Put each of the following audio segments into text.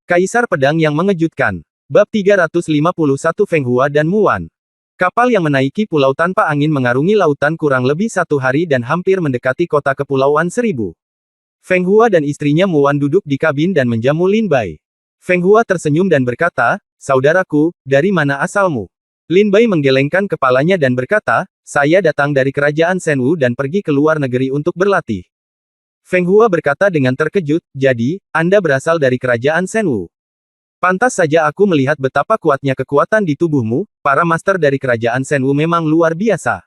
Kaisar Pedang yang Mengejutkan. Bab 351 Feng Hua dan Mu Wan. Kapal yang menaiki pulau tanpa angin mengarungi lautan kurang lebih 1 hari dan hampir mendekati kota Kepulauan Seribu. Feng Hua dan istrinya Mu Wan duduk di kabin dan menjamu Lin Bai. Feng Hua tersenyum dan berkata, "Saudaraku, dari mana asalmu?" Lin Bai menggelengkan kepalanya dan berkata, "Saya datang dari kerajaan Shenwu dan pergi ke luar negeri untuk berlatih." Feng Hua berkata dengan terkejut, "Jadi, Anda berasal dari kerajaan Shenwu? Pantas saja aku melihat betapa kuatnya kekuatan di tubuhmu, para master dari kerajaan Shenwu memang luar biasa."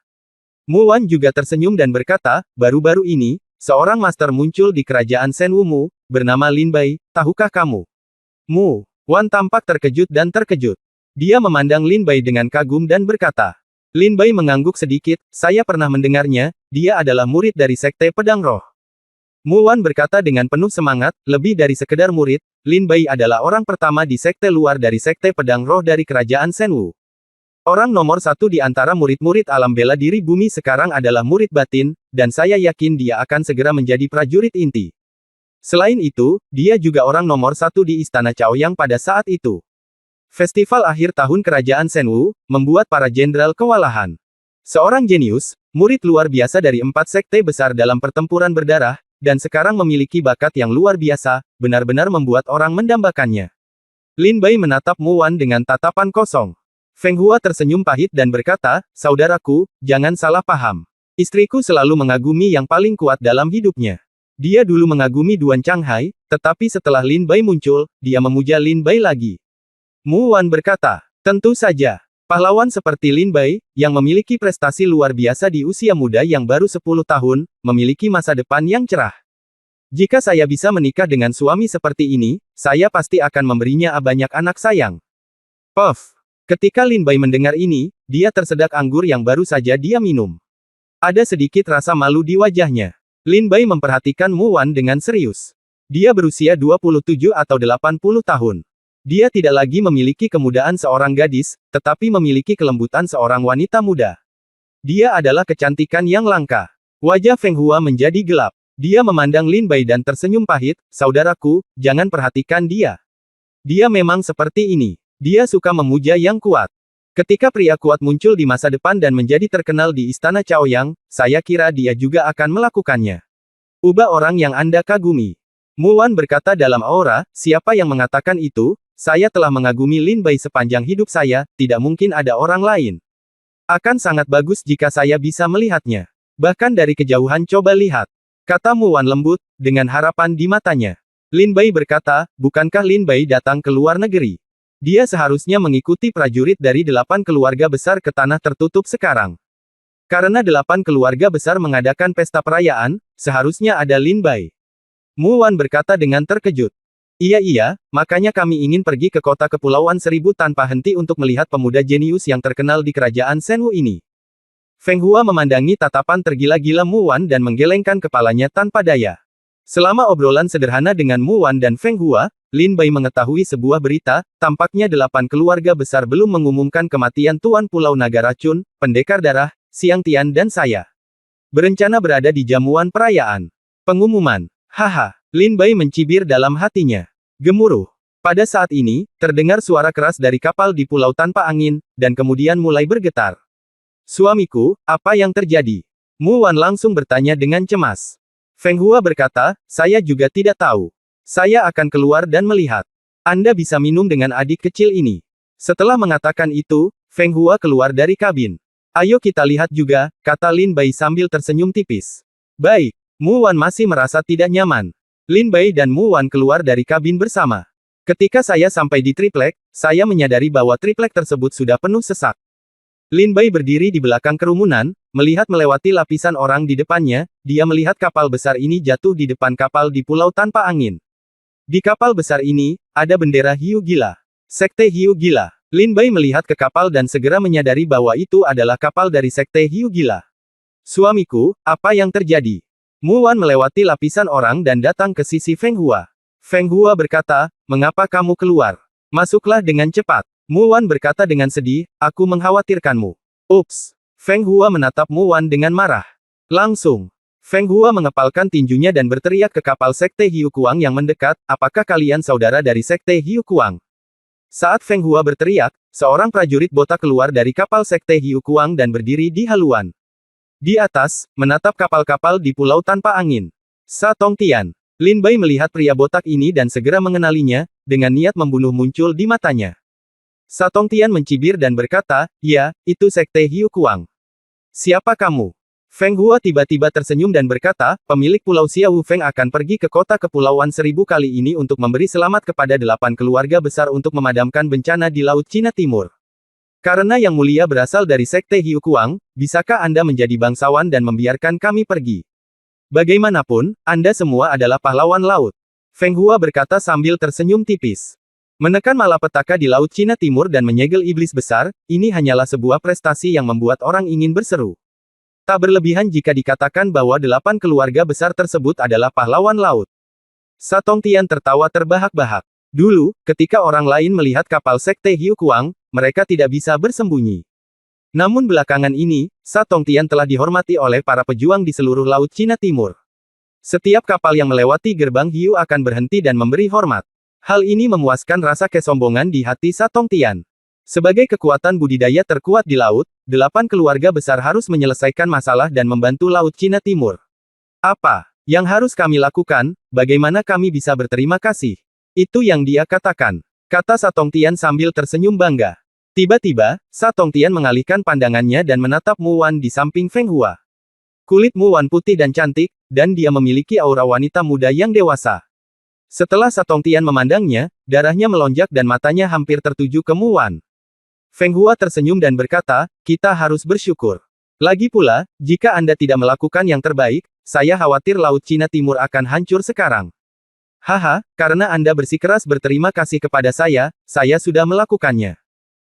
Mu Wan juga tersenyum dan berkata, "Baru-baru ini, seorang master muncul di kerajaan Shenwu Mu, bernama Lin Bai, tahukah kamu?" Mu Wan tampak terkejut dan terkejut. Dia memandang Lin Bai dengan kagum dan berkata. Lin Bai mengangguk sedikit, "Saya pernah mendengarnya, dia adalah murid dari Sekte Pedang Roh." Mu Wan berkata dengan penuh semangat, "Lebih dari sekedar murid, Lin Bai adalah orang pertama di sekte luar dari Sekte Pedang Roh dari kerajaan Shenwu. Orang nomor 1 di antara murid-murid alam bela diri bumi sekarang adalah murid batin, dan saya yakin dia akan segera menjadi prajurit inti. Selain itu, dia juga orang nomor 1 di Istana Chaoyang pada saat itu." Festival akhir tahun kerajaan Shenwu membuat para jenderal kewalahan. Seorang jenius, murid luar biasa dari 4 sekte besar dalam pertempuran berdarah, dan sekarang memiliki bakat yang luar biasa, benar-benar membuat orang mendambakannya. Lin Bai menatap Mu Wan dengan tatapan kosong. Feng Hua tersenyum pahit dan berkata, "Saudaraku, jangan salah paham. Istriku selalu mengagumi yang paling kuat dalam hidupnya. Dia dulu mengagumi Duan Changhai, tetapi setelah Lin Bai muncul, dia memuja Lin Bai lagi." Mu Wan berkata, "Tentu saja. Pahlawan seperti Lin Bai, yang memiliki prestasi luar biasa di usia muda yang baru 10 tahun, memiliki masa depan yang cerah. Jika saya bisa menikah dengan suami seperti ini, saya pasti akan memberinya banyak anak sayang." Puff. Ketika Lin Bai mendengar ini, dia tersedak anggur yang baru saja dia minum. Ada sedikit rasa malu di wajahnya. Lin Bai memperhatikan Mu Wan dengan serius. Dia berusia 27 atau 80 tahun. Dia tidak lagi memiliki kemudaan seorang gadis, tetapi memiliki kelembutan seorang wanita muda. Dia adalah kecantikan yang langka. Wajah Feng Hua menjadi gelap. Dia memandang Lin Bai dan tersenyum pahit, "Saudaraku, jangan perhatikan dia. Dia memang seperti ini. Dia suka memuja yang kuat. Ketika pria kuat muncul di masa depan dan menjadi terkenal di Istana Chaoyang, saya kira dia juga akan melakukannya. Ubah orang yang Anda kagumi." Mu Wan berkata dalam aura, "Siapa yang mengatakan itu? Saya telah mengagumi Lin Bai sepanjang hidup saya, tidak mungkin ada orang lain. Akan sangat bagus jika saya bisa melihatnya. Bahkan dari kejauhan coba lihat," kata Mu Wan lembut, dengan harapan di matanya. Lin Bai berkata, "Bukankah Lin Bai datang ke luar negeri? Dia seharusnya mengikuti prajurit dari 8 keluarga besar ke tanah tertutup sekarang. Karena 8 keluarga besar mengadakan pesta perayaan, seharusnya ada Lin Bai." Mu Wan berkata dengan terkejut. Iya, makanya kami ingin pergi ke kota Kepulauan Seribu tanpa henti untuk melihat pemuda jenius yang terkenal di kerajaan Shenwu ini." Feng Hua memandangi tatapan tergila-gila Mu Wan dan menggelengkan kepalanya tanpa daya. Selama obrolan sederhana dengan Mu Wan dan Feng Hua, Lin Bai mengetahui sebuah berita, tampaknya 8 keluarga besar belum mengumumkan kematian Tuan Pulau Naga Racun, Pendekar Darah, Xiang Tian dan saya. Berencana berada di jamuan perayaan. Pengumuman. Haha, Lin Bai mencibir dalam hatinya. Gemuruh. Pada saat ini, terdengar suara keras dari kapal di pulau tanpa angin, dan kemudian mulai bergetar. "Suamiku, apa yang terjadi?" Mu Wan langsung bertanya dengan cemas. Feng Hua berkata, "Saya juga tidak tahu. Saya akan keluar dan melihat. Anda bisa minum dengan adik kecil ini." Setelah mengatakan itu, Feng Hua keluar dari kabin. "Ayo kita lihat juga," kata Lin Bai sambil tersenyum tipis. "Baik." Mu Wan masih merasa tidak nyaman. Lin Bai dan Mu Wan keluar dari kabin bersama. "Ketika saya sampai di triplek, saya menyadari bahwa triplek tersebut sudah penuh sesak." Lin Bai berdiri di belakang kerumunan, melihat melewati lapisan orang di depannya, dia melihat kapal besar ini jatuh di depan kapal di pulau tanpa angin. Di kapal besar ini, ada bendera hiu gila. Sekte hiu gila. Lin Bai melihat ke kapal dan segera menyadari bahwa itu adalah kapal dari Sekte hiu gila. "Suamiku, apa yang terjadi?" Mu Wan melewati lapisan orang dan datang ke sisi Feng Hua. Feng Hua berkata, "Mengapa kamu keluar? Masuklah dengan cepat." Mu Wan berkata dengan sedih, "Aku mengkhawatirkanmu." Ups. Feng Hua menatap Mu Wan dengan marah. Langsung. Feng Hua mengepalkan tinjunya dan berteriak ke kapal Sekte Hiu Kuang yang mendekat, apakah kalian saudara dari Sekte Hiu Kuang? Saat Feng Hua berteriak, seorang prajurit botak keluar dari kapal Sekte Hiu Kuang dan berdiri di haluan. Di atas, menatap kapal-kapal di pulau tanpa angin. Sa Tongtian. Lin Bai melihat pria botak ini dan segera mengenalinya, dengan niat membunuh muncul di matanya. Sa Tongtian mencibir dan berkata, ya, itu Sekte Hiu Kuang. Siapa kamu? Feng Hua tiba-tiba tersenyum dan berkata, pemilik Pulau Xiao Feng akan pergi ke kota Kepulauan Seribu kali ini untuk memberi selamat kepada 8 keluarga besar untuk memadamkan bencana di Laut Cina Timur. Karena Yang Mulia berasal dari Sekte Hiu Kuang, bisakah Anda menjadi bangsawan dan membiarkan kami pergi? Bagaimanapun, Anda semua adalah pahlawan laut. Feng Hua berkata sambil tersenyum tipis. Menekan malapetaka di Laut Cina Timur dan menyegel iblis besar, ini hanyalah sebuah prestasi yang membuat orang ingin berseru. Tak berlebihan jika dikatakan bahwa 8 keluarga besar tersebut adalah pahlawan laut. Sa Tongtian tertawa terbahak-bahak. Dulu, ketika orang lain melihat kapal Sekte Hiu Kuang, mereka tidak bisa bersembunyi. Namun belakangan ini, Sa Tongtian telah dihormati oleh para pejuang di seluruh Laut Cina Timur. Setiap kapal yang melewati gerbang hiu akan berhenti dan memberi hormat. Hal ini memuaskan rasa kesombongan di hati Sa Tongtian. Sebagai kekuatan budidaya terkuat di laut, 8 keluarga besar harus menyelesaikan masalah dan membantu Laut Cina Timur. Apa yang harus kami lakukan? Bagaimana kami bisa berterima kasih? Itu yang dia katakan, kata Sa Tongtian sambil tersenyum bangga. Tiba-tiba, Sa Tongtian mengalihkan pandangannya dan menatap Mu Wan di samping Feng Hua. Kulit Mu Wan putih dan cantik, dan dia memiliki aura wanita muda yang dewasa. Setelah Sa Tongtian memandangnya, darahnya melonjak dan matanya hampir tertuju ke Mu Wan. Feng Hua tersenyum dan berkata, kita harus bersyukur. Lagi pula, jika Anda tidak melakukan yang terbaik, saya khawatir Laut Cina Timur akan hancur sekarang. Haha, karena Anda bersikeras berterima kasih kepada saya sudah melakukannya.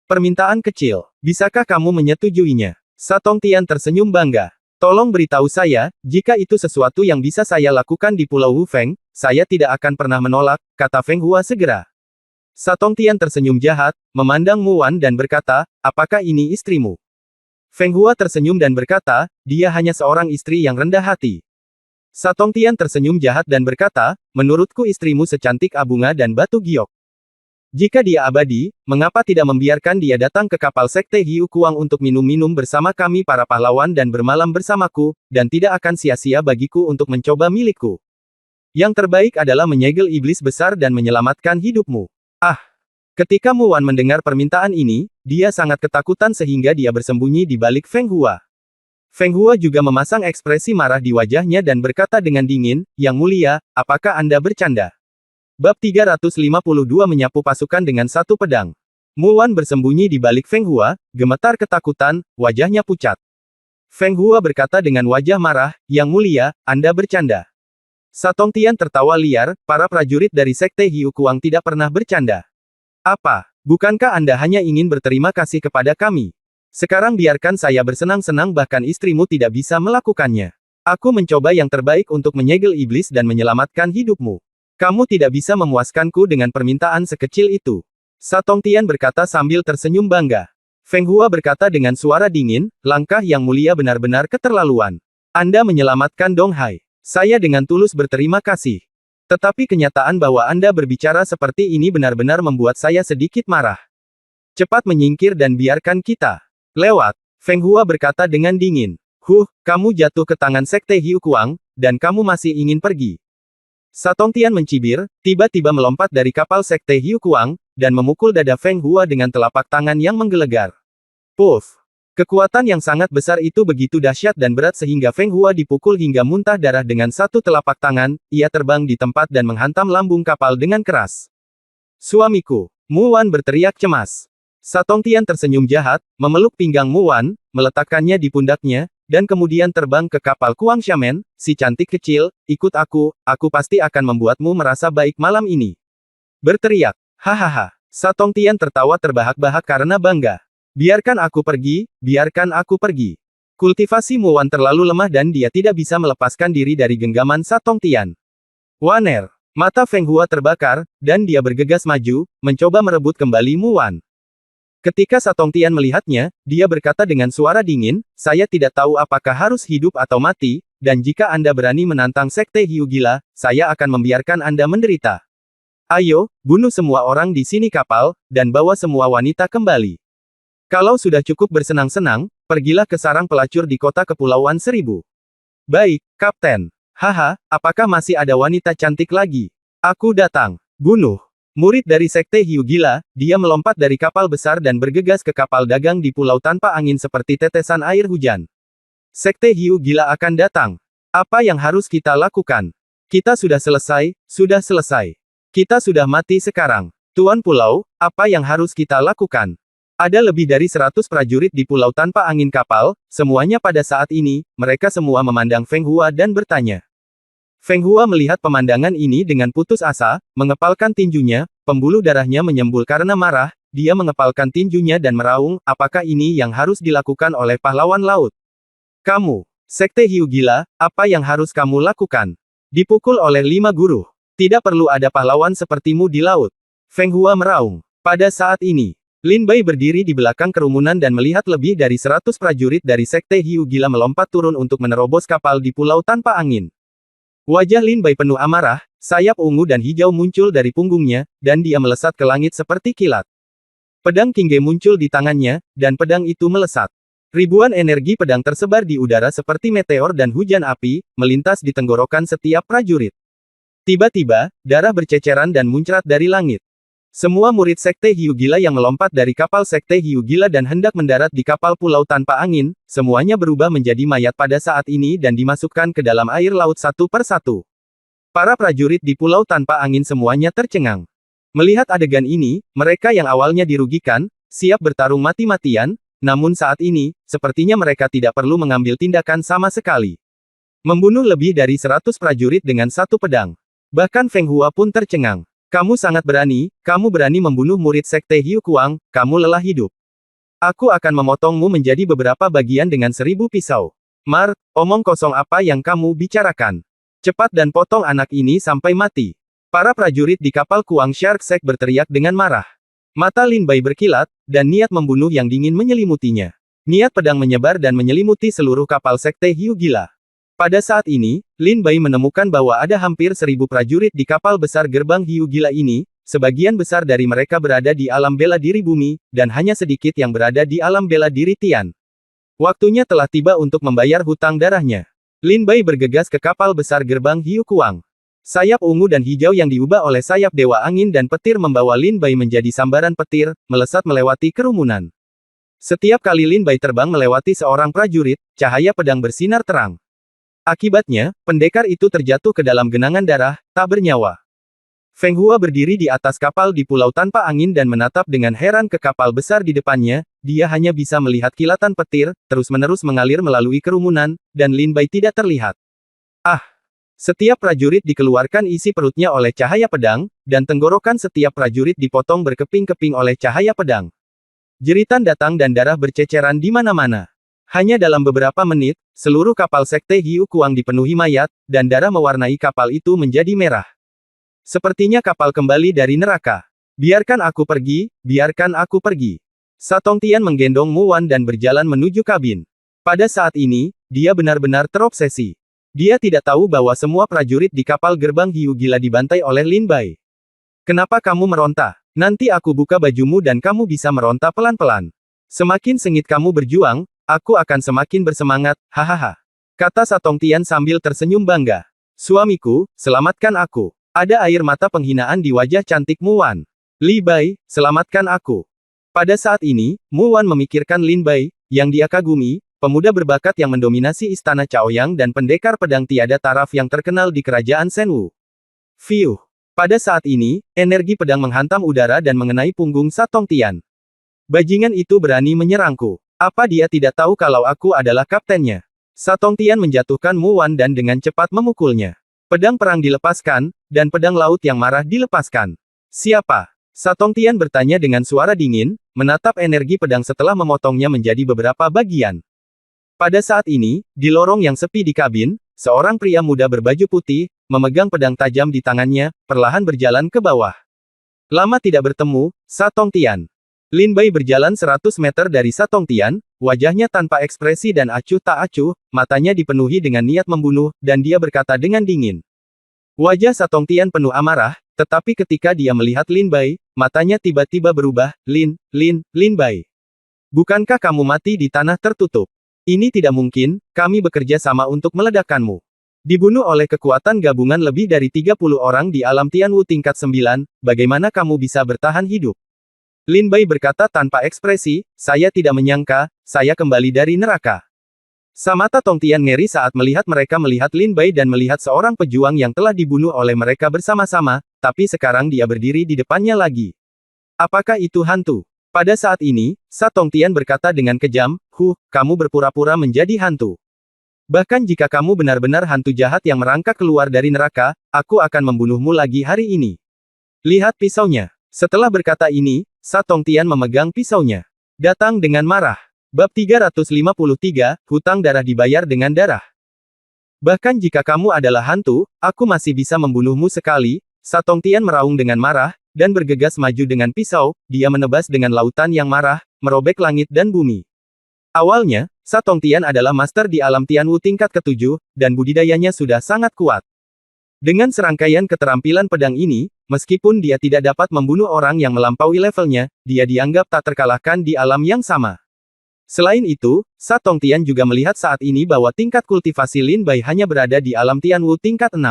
Permintaan kecil, bisakah kamu menyetujuinya? Sa Tongtian tersenyum bangga. Tolong beritahu saya, jika itu sesuatu yang bisa saya lakukan di Pulau Wu Feng, saya tidak akan pernah menolak, kata Feng Hua segera. Sa Tongtian tersenyum jahat, memandang Mu Wan dan berkata, apakah ini istrimu? Feng Hua tersenyum dan berkata, dia hanya seorang istri yang rendah hati. Sa Tongtian tersenyum jahat dan berkata, menurutku istrimu secantik bunga dan batu giok. Jika dia abadi, mengapa tidak membiarkan dia datang ke kapal Sekte Hiu Kuang untuk minum-minum bersama kami para pahlawan dan bermalam bersamaku, dan tidak akan sia-sia bagiku untuk mencoba milikku. Yang terbaik adalah menyegel iblis besar dan menyelamatkan hidupmu. Ah! Ketika Mu Wan mendengar permintaan ini, dia sangat ketakutan sehingga dia bersembunyi di balik Feng Hua. Feng Hua juga memasang ekspresi marah di wajahnya dan berkata dengan dingin, Yang Mulia, apakah Anda bercanda? Bab 352 menyapu pasukan dengan satu pedang. Mu Wan bersembunyi di balik Feng Hua, gemetar ketakutan, wajahnya pucat. Feng Hua berkata dengan wajah marah, Yang Mulia, Anda bercanda. Sa Tongtian tertawa liar, para prajurit dari Sekte Hiu Kuang tidak pernah bercanda. Apa? Bukankah Anda hanya ingin berterima kasih kepada kami? Sekarang biarkan saya bersenang-senang bahkan istrimu tidak bisa melakukannya. Aku mencoba yang terbaik untuk menyegel iblis dan menyelamatkan hidupmu. Kamu tidak bisa memuaskanku dengan permintaan sekecil itu. Sa Tongtian berkata sambil tersenyum bangga. Feng Hua berkata dengan suara dingin, langkah Yang Mulia benar-benar keterlaluan. Anda menyelamatkan Dong Hai. Saya dengan tulus berterima kasih. Tetapi kenyataan bahwa Anda berbicara seperti ini benar-benar membuat saya sedikit marah. Cepat menyingkir dan biarkan kita lewat. Feng Hua berkata dengan dingin. Kamu jatuh ke tangan Sekte Hiu Kuang, dan kamu masih ingin pergi. Sa Tongtian mencibir, tiba-tiba melompat dari kapal Sekte Hiu Kuang, dan memukul dada Feng Hua dengan telapak tangan yang menggelegar. Puff! Kekuatan yang sangat besar itu begitu dahsyat dan berat sehingga Feng Hua dipukul hingga muntah darah dengan satu telapak tangan, ia terbang di tempat dan menghantam lambung kapal dengan keras. Suamiku! Mu Wan berteriak cemas. Sa Tongtian tersenyum jahat, memeluk pinggang Mu Wan, meletakkannya di pundaknya, dan kemudian terbang ke kapal Kuang Shaman, si cantik kecil, ikut aku pasti akan membuatmu merasa baik malam ini. Berteriak, hahaha. Sa Tongtian tertawa terbahak-bahak karena bangga. Biarkan aku pergi, biarkan aku pergi. Kultivasi Mu Wan terlalu lemah dan dia tidak bisa melepaskan diri dari genggaman Sa Tongtian. Waner. Mata Feng Hua terbakar, dan dia bergegas maju, mencoba merebut kembali Mu Wan. Ketika Sa Tongtian melihatnya, dia berkata dengan suara dingin, saya tidak tahu apakah harus hidup atau mati, dan jika Anda berani menantang Sekte Hiu Gila, saya akan membiarkan Anda menderita. Ayo, bunuh semua orang di sini kapal, dan bawa semua wanita kembali. Kalau sudah cukup bersenang-senang, pergilah ke sarang pelacur di kota Kepulauan Seribu. Baik, Kapten. Haha, apakah masih ada wanita cantik lagi? Aku datang. Bunuh. Murid dari Sekte Hiu Gila, dia melompat dari kapal besar dan bergegas ke kapal dagang di pulau tanpa angin seperti tetesan air hujan. Sekte Hiu Gila akan datang. Apa yang harus kita lakukan? Kita sudah selesai, sudah selesai. Kita sudah mati sekarang. Tuan Pulau, apa yang harus kita lakukan? Ada lebih dari 100 prajurit di pulau tanpa angin kapal, semuanya pada saat ini, mereka semua memandang Feng Hua dan bertanya. Feng Hua melihat pemandangan ini dengan putus asa, mengepalkan tinjunya, pembuluh darahnya menyembul karena marah, dia mengepalkan tinjunya dan meraung, apakah ini yang harus dilakukan oleh pahlawan laut? Kamu, Sekte Hiu Gila, apa yang harus kamu lakukan? Dipukul oleh 5 guru. Tidak perlu ada pahlawan sepertimu di laut. Feng Hua meraung. Pada saat ini, Lin Bai berdiri di belakang kerumunan dan melihat lebih dari 100 prajurit dari Sekte Hiu Gila melompat turun untuk menerobos kapal di pulau tanpa angin. Wajah Lin Bai penuh amarah, sayap ungu dan hijau muncul dari punggungnya, dan dia melesat ke langit seperti kilat. Pedang Qingge muncul di tangannya, dan pedang itu melesat. Ribuan energi pedang tersebar di udara seperti meteor dan hujan api, melintas di tenggorokan setiap prajurit. Tiba-tiba, darah berceceran dan muncrat dari langit. Semua murid Sekte Hiu Gila yang melompat dari kapal Sekte Hiu Gila dan hendak mendarat di kapal pulau tanpa angin, semuanya berubah menjadi mayat pada saat ini dan dimasukkan ke dalam air laut satu per satu. Para prajurit di pulau tanpa angin semuanya tercengang. Melihat adegan ini, mereka yang awalnya dirugikan, siap bertarung mati-matian, namun saat ini, sepertinya mereka tidak perlu mengambil tindakan sama sekali. Membunuh lebih dari 100 prajurit dengan satu pedang. Bahkan Feng Hua pun tercengang. Kamu sangat berani, kamu berani membunuh murid Sekte Hiu Kuang, kamu lelah hidup. Aku akan memotongmu menjadi beberapa bagian dengan 1000 pisau. Mar, omong kosong apa yang kamu bicarakan? Cepat dan potong anak ini sampai mati. Para prajurit di kapal Kuang Shark Sek berteriak dengan marah. Mata Lin Bai berkilat, dan niat membunuh yang dingin menyelimutinya. Niat pedang menyebar dan menyelimuti seluruh kapal Sekte Hiu Gila. Pada saat ini, Lin Bai menemukan bahwa ada hampir 1000 prajurit di kapal besar gerbang Hiu Gila ini, sebagian besar dari mereka berada di alam bela diri bumi, dan hanya sedikit yang berada di alam bela diri Tian. Waktunya telah tiba untuk membayar hutang darahnya. Lin Bai bergegas ke kapal besar gerbang Hiu Kuang. Sayap ungu dan hijau yang diubah oleh sayap dewa angin dan petir membawa Lin Bai menjadi sambaran petir, melesat melewati kerumunan. Setiap kali Lin Bai terbang melewati seorang prajurit, cahaya pedang bersinar terang. Akibatnya, pendekar itu terjatuh ke dalam genangan darah, tak bernyawa. Feng Hua berdiri di atas kapal di pulau tanpa angin dan menatap dengan heran ke kapal besar di depannya, dia hanya bisa melihat kilatan petir, terus-menerus mengalir melalui kerumunan, dan Lin Bai tidak terlihat. Ah! Setiap prajurit dikeluarkan isi perutnya oleh cahaya pedang, dan tenggorokan setiap prajurit dipotong berkeping-keping oleh cahaya pedang. Jeritan datang dan darah berceceran di mana-mana. Hanya dalam beberapa menit, seluruh kapal Sekte Hiu Kuang dipenuhi mayat, dan darah mewarnai kapal itu menjadi merah. Sepertinya kapal kembali dari neraka. Biarkan aku pergi, biarkan aku pergi. Satong Tian menggendong Mu Wan dan berjalan menuju kabin. Pada saat ini, dia benar-benar terobsesi. Dia tidak tahu bahwa semua prajurit di kapal gerbang Hiu Gila dibantai oleh Lin Bai. Kenapa kamu meronta? Nanti aku buka bajumu dan kamu bisa meronta pelan-pelan. Semakin sengit kamu berjuang, aku akan semakin bersemangat, hahaha. Kata Satong Tian sambil tersenyum bangga. Suamiku, selamatkan aku. Ada air mata penghinaan di wajah cantik Mu Wan. Li Bai, selamatkan aku. Pada saat ini, Mu Wan memikirkan Lin Bai, yang dia kagumi, pemuda berbakat yang mendominasi istana Chaoyang dan pendekar pedang tiada taraf yang terkenal di kerajaan Shenwu. Fiuh. Pada saat ini, energi pedang menghantam udara dan mengenai punggung Satong Tian. Bajingan itu berani menyerangku. Apa dia tidak tahu kalau aku adalah kaptennya? Satong Tian menjatuhkan Mu Wan dan dengan cepat memukulnya. Pedang perang dilepaskan, dan pedang laut yang marah dilepaskan. Siapa? Satong Tian bertanya dengan suara dingin, menatap energi pedang setelah memotongnya menjadi beberapa bagian. Pada saat ini, di lorong yang sepi di kabin, seorang pria muda berbaju putih, memegang pedang tajam di tangannya, perlahan berjalan ke bawah. Lama tidak bertemu, Satong Tian. Lin Bai berjalan 100 meter dari Sa Tongtian, wajahnya tanpa ekspresi dan acuh tak acuh, matanya dipenuhi dengan niat membunuh, dan dia berkata dengan dingin. Wajah Sa Tongtian penuh amarah, tetapi ketika dia melihat Lin Bai, matanya tiba-tiba berubah. Lin Bai. Bukankah kamu mati di tanah tertutup? Ini tidak mungkin, kami bekerja sama untuk meledakkanmu. Dibunuh oleh kekuatan gabungan lebih dari 30 orang di alam Tianwu tingkat 9, bagaimana kamu bisa bertahan hidup? Lin Bai berkata tanpa ekspresi, saya tidak menyangka, saya kembali dari neraka. Mata Tongtian ngeri saat melihat mereka melihat Lin Bai dan melihat seorang pejuang yang telah dibunuh oleh mereka bersama-sama, tapi sekarang dia berdiri di depannya lagi. Apakah itu hantu? Pada saat ini, Sa Tongtian berkata dengan kejam, kamu berpura-pura menjadi hantu. Bahkan jika kamu benar-benar hantu jahat yang merangkak keluar dari neraka, aku akan membunuhmu lagi hari ini. Lihat pisaunya. Setelah berkata ini, Sa Tongtian memegang pisaunya. Datang dengan marah. Bab 353, hutang darah dibayar dengan darah. Bahkan jika kamu adalah hantu, aku masih bisa membunuhmu sekali. Sa Tongtian meraung dengan marah, dan bergegas maju dengan pisau, dia menebas dengan lautan yang marah, merobek langit dan bumi. Awalnya, Sa Tongtian adalah master di alam Tianwu tingkat ke-7, dan budidayanya sudah sangat kuat. Dengan serangkaian keterampilan pedang ini, meskipun dia tidak dapat membunuh orang yang melampaui levelnya, dia dianggap tak terkalahkan di alam yang sama. Selain itu, Sa Tongtian juga melihat saat ini bahwa tingkat kultivasi Lin Bai hanya berada di alam Tianwu tingkat 6.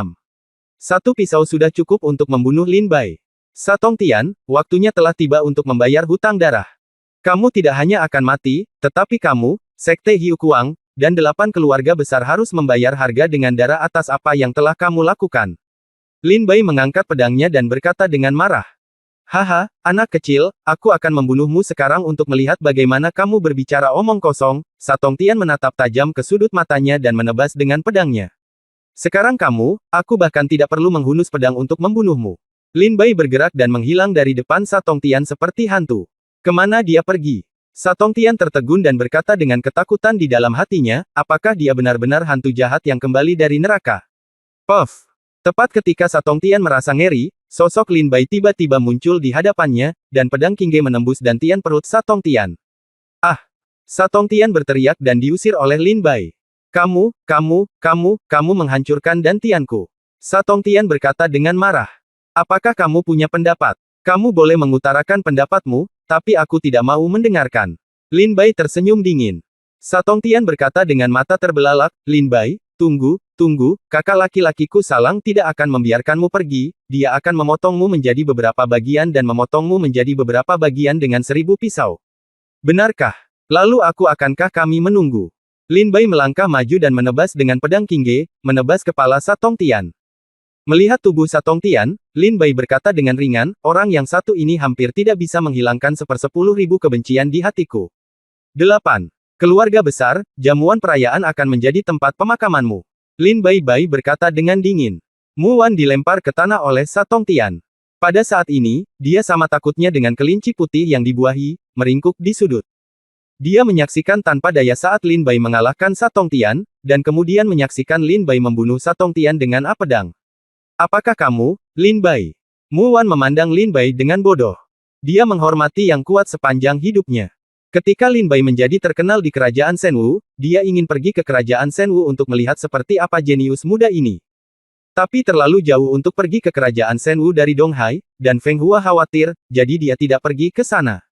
Satu pisau sudah cukup untuk membunuh Lin Bai. Sa Tongtian, waktunya telah tiba untuk membayar hutang darah. Kamu tidak hanya akan mati, tetapi kamu, Sekte Hiu Kuang, dan 8 keluarga besar harus membayar harga dengan darah atas apa yang telah kamu lakukan. Lin Bai mengangkat pedangnya dan berkata dengan marah. Haha, anak kecil, aku akan membunuhmu sekarang untuk melihat bagaimana kamu berbicara omong kosong. Sa Tongtian menatap tajam ke sudut matanya dan menebas dengan pedangnya. Sekarang kamu, aku bahkan tidak perlu menghunus pedang untuk membunuhmu. Lin Bai bergerak dan menghilang dari depan Sa Tongtian seperti hantu. Kemana dia pergi? Sa Tongtian tertegun dan berkata dengan ketakutan di dalam hatinya, apakah dia benar-benar hantu jahat yang kembali dari neraka? Puff! Tepat ketika Sa Tongtian merasa ngeri, sosok Lin Bai tiba-tiba muncul di hadapannya, dan pedang Qingge menembus dantian perut Sa Tongtian. Ah! Sa Tongtian berteriak dan diusir oleh Lin Bai. Kamu menghancurkan dantianku. Sa Tongtian berkata dengan marah. Apakah kamu punya pendapat? Kamu boleh mengutarakan pendapatmu, tapi aku tidak mau mendengarkan. Lin Bai tersenyum dingin. Sa Tongtian berkata dengan mata terbelalak, Lin Bai, tunggu, kakak laki-lakiku Salang tidak akan membiarkanmu pergi, dia akan memotongmu menjadi beberapa bagian dan memotongmu menjadi beberapa bagian dengan 1000 pisau. Benarkah? Lalu akankah kami menunggu? Lin Bai melangkah maju dan menebas dengan pedang Qingge, menebas kepala Sa Tongtian. Melihat tubuh Sa Tongtian, Lin Bai berkata dengan ringan, orang yang satu ini hampir tidak bisa menghilangkan 1/10.000 kebencian di hatiku. 8. Keluarga besar, jamuan perayaan akan menjadi tempat pemakamanmu. Lin Bai berkata dengan dingin. Mu Wan dilempar ke tanah oleh Sa Tongtian. Pada saat ini, dia sama takutnya dengan kelinci putih yang dibuahi, meringkuk di sudut. Dia menyaksikan tanpa daya saat Lin Bai mengalahkan Sa Tongtian, dan kemudian menyaksikan Lin Bai membunuh Sa Tongtian dengan pedang. Apakah kamu, Lin Bai? Mu Wan memandang Lin Bai dengan bodoh. Dia menghormati yang kuat sepanjang hidupnya. Ketika Lin Bai menjadi terkenal di kerajaan Shenwu, dia ingin pergi ke kerajaan Shenwu untuk melihat seperti apa jenius muda ini. Tapi terlalu jauh untuk pergi ke kerajaan Shenwu dari Donghai, dan Feng Hua khawatir, jadi dia tidak pergi ke sana.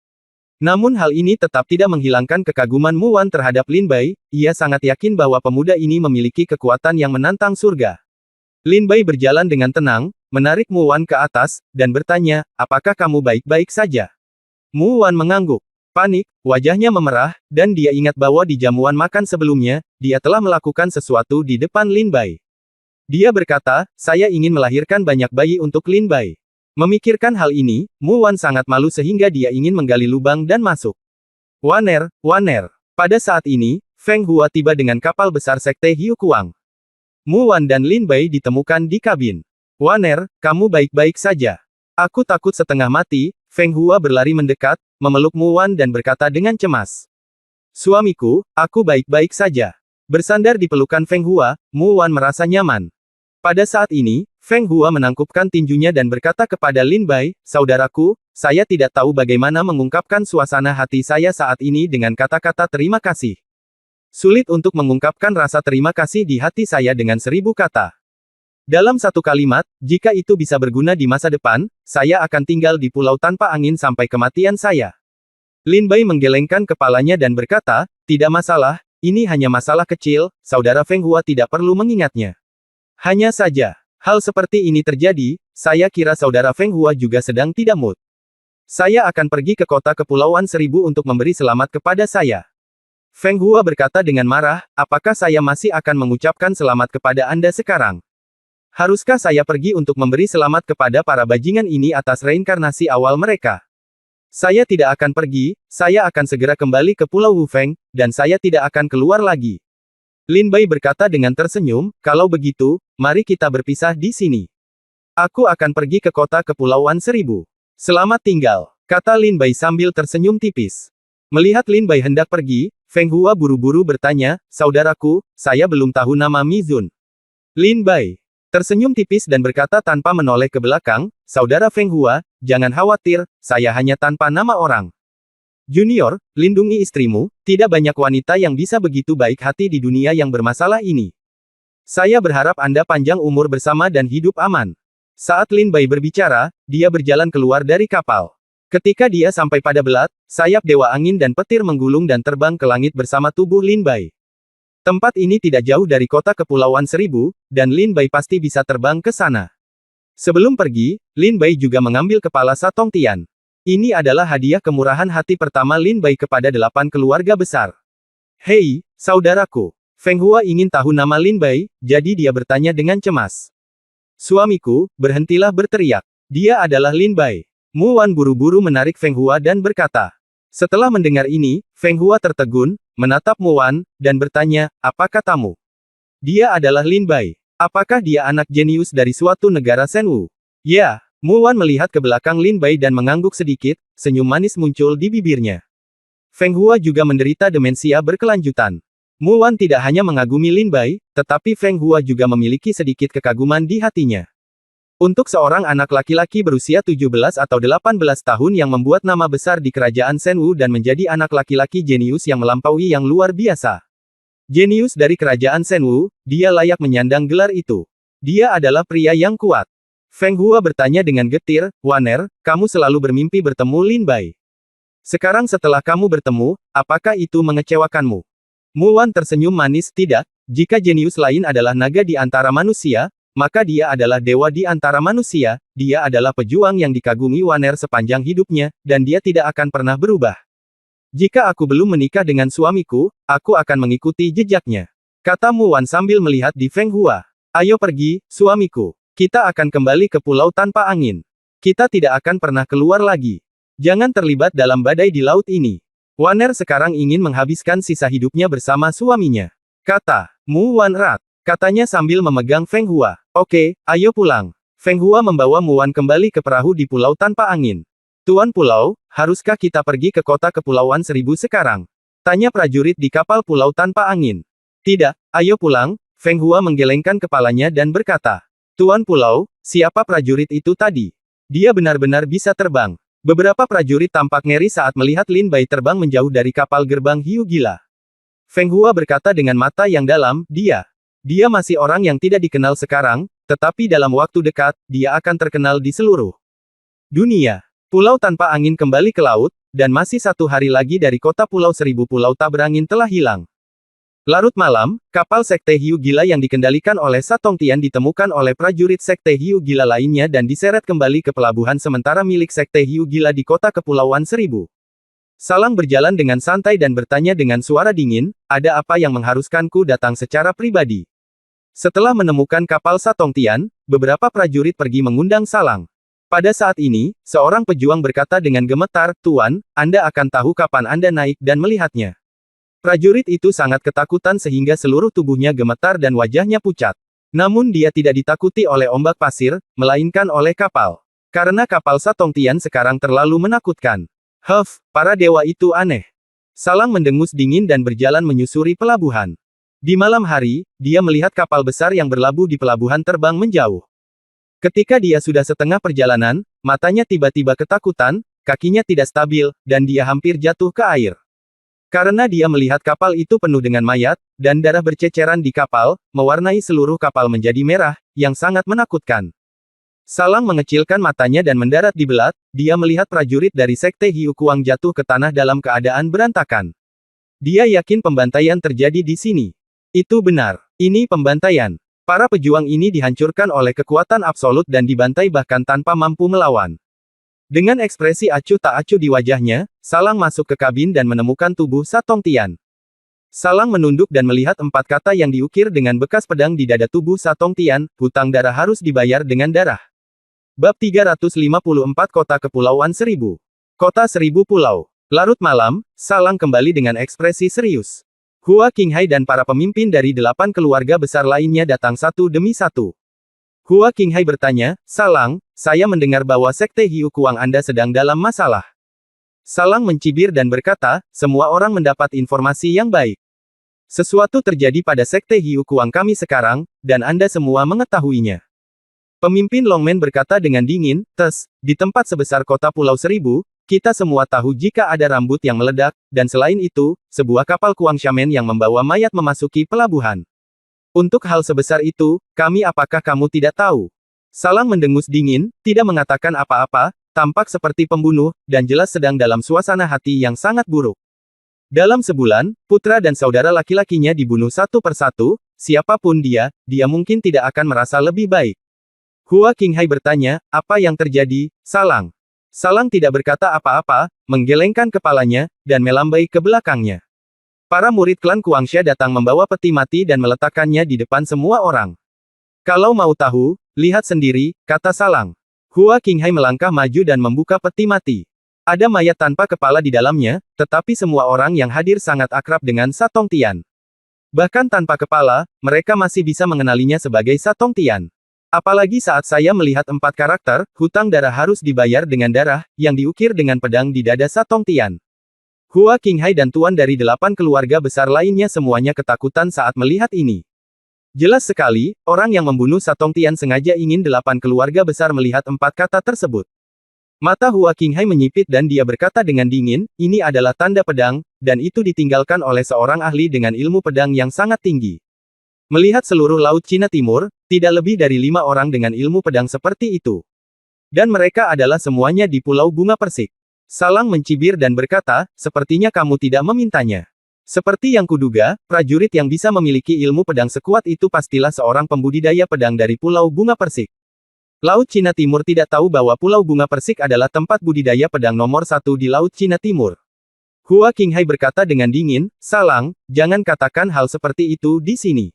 Namun hal ini tetap tidak menghilangkan kekaguman Mu Wan terhadap Lin Bai, ia sangat yakin bahwa pemuda ini memiliki kekuatan yang menantang surga. Lin Bai berjalan dengan tenang, menarik Mu Wan ke atas, dan bertanya, apakah kamu baik-baik saja? Mu Wan mengangguk. Panik, wajahnya memerah, dan dia ingat bahwa di jamuan makan sebelumnya, dia telah melakukan sesuatu di depan Lin Bai. Dia berkata, saya ingin melahirkan banyak bayi untuk Lin Bai. Memikirkan hal ini, Mu Wan sangat malu sehingga dia ingin menggali lubang dan masuk. Waner. Pada saat ini, Feng Hua tiba dengan kapal besar Sekte Hiu Kuang. Mu Wan dan Lin Bai ditemukan di kabin. Waner, kamu baik-baik saja. Aku takut setengah mati. Feng Hua berlari mendekat, memeluk Mu Wan dan berkata dengan cemas. Suamiku, aku baik-baik saja. Bersandar di pelukan Feng Hua, Mu Wan merasa nyaman. Pada saat ini, Feng Hua menangkupkan tinjunya dan berkata kepada Lin Bai, saudaraku, saya tidak tahu bagaimana mengungkapkan suasana hati saya saat ini dengan kata-kata terima kasih. Sulit untuk mengungkapkan rasa terima kasih di hati saya dengan 1000 kata. Dalam satu kalimat, jika itu bisa berguna di masa depan, saya akan tinggal di pulau tanpa angin sampai kematian saya. Lin Bai menggelengkan kepalanya dan berkata, tidak masalah, ini hanya masalah kecil, saudara Feng Hua tidak perlu mengingatnya. Hanya saja, hal seperti ini terjadi, saya kira saudara Feng Hua juga sedang tidak mood. Saya akan pergi ke kota Kepulauan Seribu untuk memberi selamat kepada saya. Feng Hua berkata dengan marah, apakah saya masih akan mengucapkan selamat kepada Anda sekarang? Haruskah saya pergi untuk memberi selamat kepada para bajingan ini atas reinkarnasi awal mereka? Saya tidak akan pergi, saya akan segera kembali ke Pulau Wufeng, dan saya tidak akan keluar lagi. Lin Bai berkata dengan tersenyum, kalau begitu, mari kita berpisah di sini. Aku akan pergi ke kota Kepulauan Seribu. Selamat tinggal, kata Lin Bai sambil tersenyum tipis. Melihat Lin Bai hendak pergi, Feng Hua buru-buru bertanya, saudaraku, saya belum tahu nama Mizun. Lin Bai tersenyum tipis dan berkata tanpa menoleh ke belakang, saudara Feng Hua, jangan khawatir, saya hanya tanpa nama orang. Junior, lindungi istrimu, tidak banyak wanita yang bisa begitu baik hati di dunia yang bermasalah ini. Saya berharap Anda panjang umur bersama dan hidup aman. Saat Lin Bai berbicara, dia berjalan keluar dari kapal. Ketika dia sampai pada belat, sayap Dewa Angin dan petir menggulung dan terbang ke langit bersama tubuh Lin Bai. Tempat ini tidak jauh dari kota Kepulauan Seribu, dan Lin Bai pasti bisa terbang ke sana. Sebelum pergi, Lin Bai juga mengambil kepala Satong Tian. Ini adalah hadiah kemurahan hati pertama Lin Bai kepada 8 keluarga besar. Hei, saudaraku. Feng Hua ingin tahu nama Lin Bai, jadi dia bertanya dengan cemas. Suamiku, berhentilah berteriak. Dia adalah Lin Bai. Mu Wan buru-buru menarik Feng Hua dan berkata. Setelah mendengar ini, Feng Hua tertegun, menatap Mu Wan, dan bertanya, apa katamu? Dia adalah Lin Bai. Apakah dia anak jenius dari suatu negara Senwu? Ya, Mu Wan melihat ke belakang Lin Bai dan mengangguk sedikit, senyum manis muncul di bibirnya. Feng Hua juga menderita demensia berkelanjutan. Mu Wan tidak hanya mengagumi Lin Bai, tetapi Feng Hua juga memiliki sedikit kekaguman di hatinya. Untuk seorang anak laki-laki berusia 17 atau 18 tahun yang membuat nama besar di kerajaan Senwu dan menjadi anak laki-laki jenius yang melampaui yang luar biasa. Jenius dari kerajaan Senwu, dia layak menyandang gelar itu. Dia adalah pria yang kuat. Feng Hua bertanya dengan getir, Waner, kamu selalu bermimpi bertemu Lin Bai. Sekarang setelah kamu bertemu, apakah itu mengecewakanmu? Mu Wan tersenyum manis, tidak, jika jenius lain adalah naga di antara manusia, maka dia adalah dewa di antara manusia, dia adalah pejuang yang dikagumi Waner sepanjang hidupnya, dan dia tidak akan pernah berubah. Jika aku belum menikah dengan suamiku, aku akan mengikuti jejaknya. Kata Mu Wan sambil melihat di Feng Hua. Ayo pergi, suamiku. Kita akan kembali ke pulau tanpa angin. Kita tidak akan pernah keluar lagi. Jangan terlibat dalam badai di laut ini. Waner sekarang ingin menghabiskan sisa hidupnya bersama suaminya. Kata Mu Wan Rat. Katanya sambil memegang Feng Hua. Oke, ayo pulang. Feng Hua membawa Mu Wan kembali ke perahu di pulau tanpa angin. Tuan Pulau, haruskah kita pergi ke kota Kepulauan Seribu sekarang? Tanya prajurit di kapal pulau tanpa angin. Tidak, ayo pulang. Feng Hua menggelengkan kepalanya dan berkata. Tuan Pulau, siapa prajurit itu tadi? Dia benar-benar bisa terbang. Beberapa prajurit tampak ngeri saat melihat Lin Bai terbang menjauh dari kapal gerbang hiu gila. Feng Hua berkata dengan mata yang dalam, Dia masih orang yang tidak dikenal sekarang, tetapi dalam waktu dekat, dia akan terkenal di seluruh dunia. Pulau tanpa angin kembali ke laut, dan masih 1 hari lagi dari kota Pulau Seribu pulau tak berangin telah hilang. Larut malam, kapal Sekte Hiu Gila yang dikendalikan oleh Satong Tian ditemukan oleh prajurit Sekte Hiu Gila lainnya dan diseret kembali ke pelabuhan sementara milik Sekte Hiu Gila di kota Kepulauan Seribu. Salang berjalan dengan santai dan bertanya dengan suara dingin, ada apa yang mengharuskanku datang secara pribadi? Setelah menemukan kapal Satong Tian, beberapa prajurit pergi mengundang Salang. Pada saat ini, seorang pejuang berkata dengan gemetar, Tuan, Anda akan tahu kapan Anda naik dan melihatnya. Prajurit itu sangat ketakutan sehingga seluruh tubuhnya gemetar dan wajahnya pucat. Namun dia tidak ditakuti oleh ombak pasir, melainkan oleh kapal. Karena kapal Satong Tian sekarang terlalu menakutkan. Para dewa itu aneh. Salang mendengus dingin dan berjalan menyusuri pelabuhan. Di malam hari, dia melihat kapal besar yang berlabuh di pelabuhan terbang menjauh. Ketika dia sudah setengah perjalanan, matanya tiba-tiba ketakutan, kakinya tidak stabil, dan dia hampir jatuh ke air. Karena dia melihat kapal itu penuh dengan mayat, dan darah berceceran di kapal, mewarnai seluruh kapal menjadi merah, yang sangat menakutkan. Salang mengecilkan matanya dan mendarat di Belat, dia melihat prajurit dari Sekte Hiu Kuang jatuh ke tanah dalam keadaan berantakan. Dia yakin pembantaian terjadi di sini. Itu benar. Ini pembantaian. Para pejuang ini dihancurkan oleh kekuatan absolut dan dibantai bahkan tanpa mampu melawan. Dengan ekspresi acuh tak acuh di wajahnya, Salang masuk ke kabin dan menemukan tubuh Satong Tian. Salang menunduk dan melihat 4 kata yang diukir dengan bekas pedang di dada tubuh Satong Tian, hutang darah harus dibayar dengan darah. Bab 354 Kota Kepulauan Seribu. Kota Seribu Pulau. Larut malam, Salang kembali dengan ekspresi serius. Hua Qinghai dan para pemimpin dari 8 keluarga besar lainnya datang satu demi satu. Hua Qinghai bertanya, Salang, saya mendengar bahwa Sekte Hiu Kuang Anda sedang dalam masalah. Salang mencibir dan berkata, semua orang mendapat informasi yang baik. Sesuatu terjadi pada Sekte Hiu Kuang kami sekarang, dan Anda semua mengetahuinya. Pemimpin Longmen berkata dengan dingin, di tempat sebesar kota Pulau Seribu, kita semua tahu jika ada rambut yang meledak, dan selain itu, sebuah kapal Kuangshamen yang membawa mayat memasuki pelabuhan. Untuk hal sebesar itu, apakah kamu tidak tahu? Salang mendengus dingin, tidak mengatakan apa-apa, tampak seperti pembunuh, dan jelas sedang dalam suasana hati yang sangat buruk. Dalam sebulan, putra dan saudara laki-lakinya dibunuh satu persatu, siapapun dia mungkin tidak akan merasa lebih baik. Hua Qinghai bertanya, apa yang terjadi, Salang? Salang tidak berkata apa-apa, menggelengkan kepalanya, dan melambai ke belakangnya. Para murid klan Kuangsha datang membawa peti mati dan meletakkannya di depan semua orang. Kalau mau tahu, lihat sendiri, kata Salang. Hua Qinghai melangkah maju dan membuka peti mati. Ada mayat tanpa kepala di dalamnya, tetapi semua orang yang hadir sangat akrab dengan Satong Tian. Bahkan tanpa kepala, mereka masih bisa mengenalinya sebagai Satong Tian. Apalagi saat saya melihat 4 karakter, hutang darah harus dibayar dengan darah, yang diukir dengan pedang di dada Satong Tian. Hua Qinghai dan tuan dari 8 keluarga besar lainnya semuanya ketakutan saat melihat ini. Jelas sekali, orang yang membunuh Satong Tian sengaja ingin 8 keluarga besar melihat 4 kata tersebut. Mata Hua Qinghai menyipit dan dia berkata dengan dingin, ini adalah tanda pedang, dan itu ditinggalkan oleh seorang ahli dengan ilmu pedang yang sangat tinggi. Melihat seluruh Laut Cina Timur, tidak lebih dari 5 orang dengan ilmu pedang seperti itu. Dan mereka adalah semuanya di Pulau Bunga Persik. Salang mencibir dan berkata, sepertinya kamu tidak memintanya. Seperti yang kuduga, prajurit yang bisa memiliki ilmu pedang sekuat itu pastilah seorang pembudidaya pedang dari Pulau Bunga Persik. Laut Cina Timur tidak tahu bahwa Pulau Bunga Persik adalah tempat budidaya pedang nomor 1 di Laut Cina Timur. Hua Qinghai berkata dengan dingin, Salang, jangan katakan hal seperti itu di sini.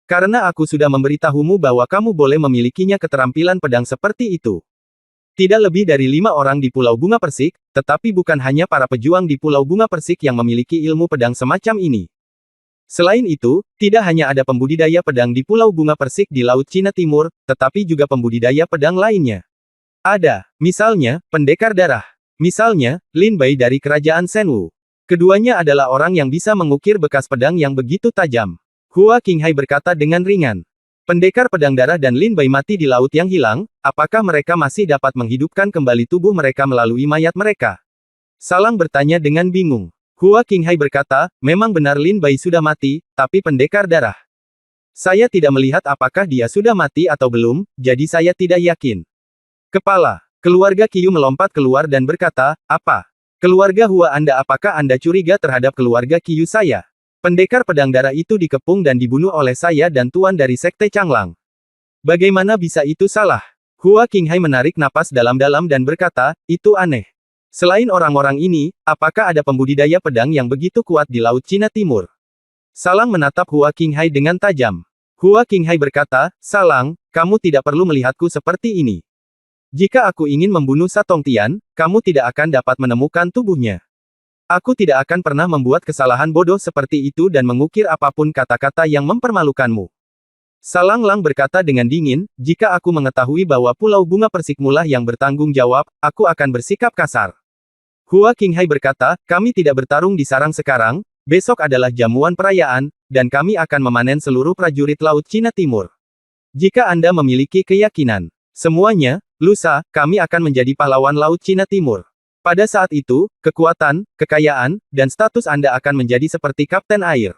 Karena aku sudah memberitahumu bahwa kamu boleh memilikinya keterampilan pedang seperti itu. Tidak lebih dari 5 orang di Pulau Bunga Persik, tetapi bukan hanya para pejuang di Pulau Bunga Persik yang memiliki ilmu pedang semacam ini. Selain itu, tidak hanya ada pembudidaya pedang di Pulau Bunga Persik di Laut Cina Timur, tetapi juga pembudidaya pedang lainnya. Ada, misalnya, pendekar darah. Misalnya, Lin Bai dari Kerajaan Senwu. Keduanya adalah orang yang bisa mengukir bekas pedang yang begitu tajam. Hua Qinghai berkata dengan ringan. Pendekar pedang darah dan Lin Bai mati di laut yang hilang, apakah mereka masih dapat menghidupkan kembali tubuh mereka melalui mayat mereka? Salang bertanya dengan bingung. Hua Qinghai berkata, memang benar Lin Bai sudah mati, tapi pendekar darah. Saya tidak melihat apakah dia sudah mati atau belum, jadi saya tidak yakin. Kepala. Keluarga Qiu melompat keluar dan berkata, apa? Keluarga Hua Anda apakah Anda curiga terhadap keluarga Qiu saya? Pendekar pedang darah itu dikepung dan dibunuh oleh saya dan tuan dari Sekte Changlang. Bagaimana bisa itu salah? Hua Qinghai menarik napas dalam-dalam dan berkata, itu aneh. Selain orang-orang ini, apakah ada pembudidaya pedang yang begitu kuat di Laut Cina Timur? Salang menatap Hua Qinghai dengan tajam. Hua Qinghai berkata, Salang, kamu tidak perlu melihatku seperti ini. Jika aku ingin membunuh Satong Tian, kamu tidak akan dapat menemukan tubuhnya. Aku tidak akan pernah membuat kesalahan bodoh seperti itu dan mengukir apapun kata-kata yang mempermalukanmu. Salang Lang berkata dengan dingin, jika aku mengetahui bahwa Pulau Bunga Persikmulah yang bertanggung jawab, aku akan bersikap kasar. Hua Qinghai berkata, kami tidak bertarung di sarang sekarang, besok adalah jamuan perayaan, dan kami akan memanen seluruh prajurit Laut Cina Timur. Jika Anda memiliki keyakinan Semuanya, lusa, kami akan menjadi pahlawan Laut Cina Timur. Pada saat itu, kekuatan, kekayaan, dan status Anda akan menjadi seperti Kapten Air.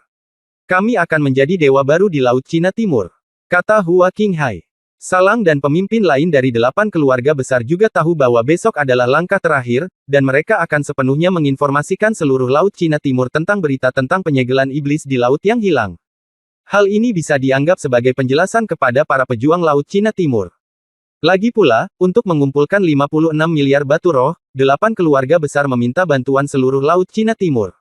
Kami akan menjadi dewa baru di Laut Cina Timur, kata Hua Qinghai. Salang dan pemimpin lain dari 8 keluarga besar juga tahu bahwa besok adalah langkah terakhir, dan mereka akan sepenuhnya menginformasikan seluruh Laut Cina Timur tentang berita tentang penyegelan iblis di laut yang hilang. Hal ini bisa dianggap sebagai penjelasan kepada para pejuang Laut Cina Timur. Lagi pula, untuk mengumpulkan 56 miliar batu roh, 8 keluarga besar meminta bantuan seluruh Laut Cina Timur.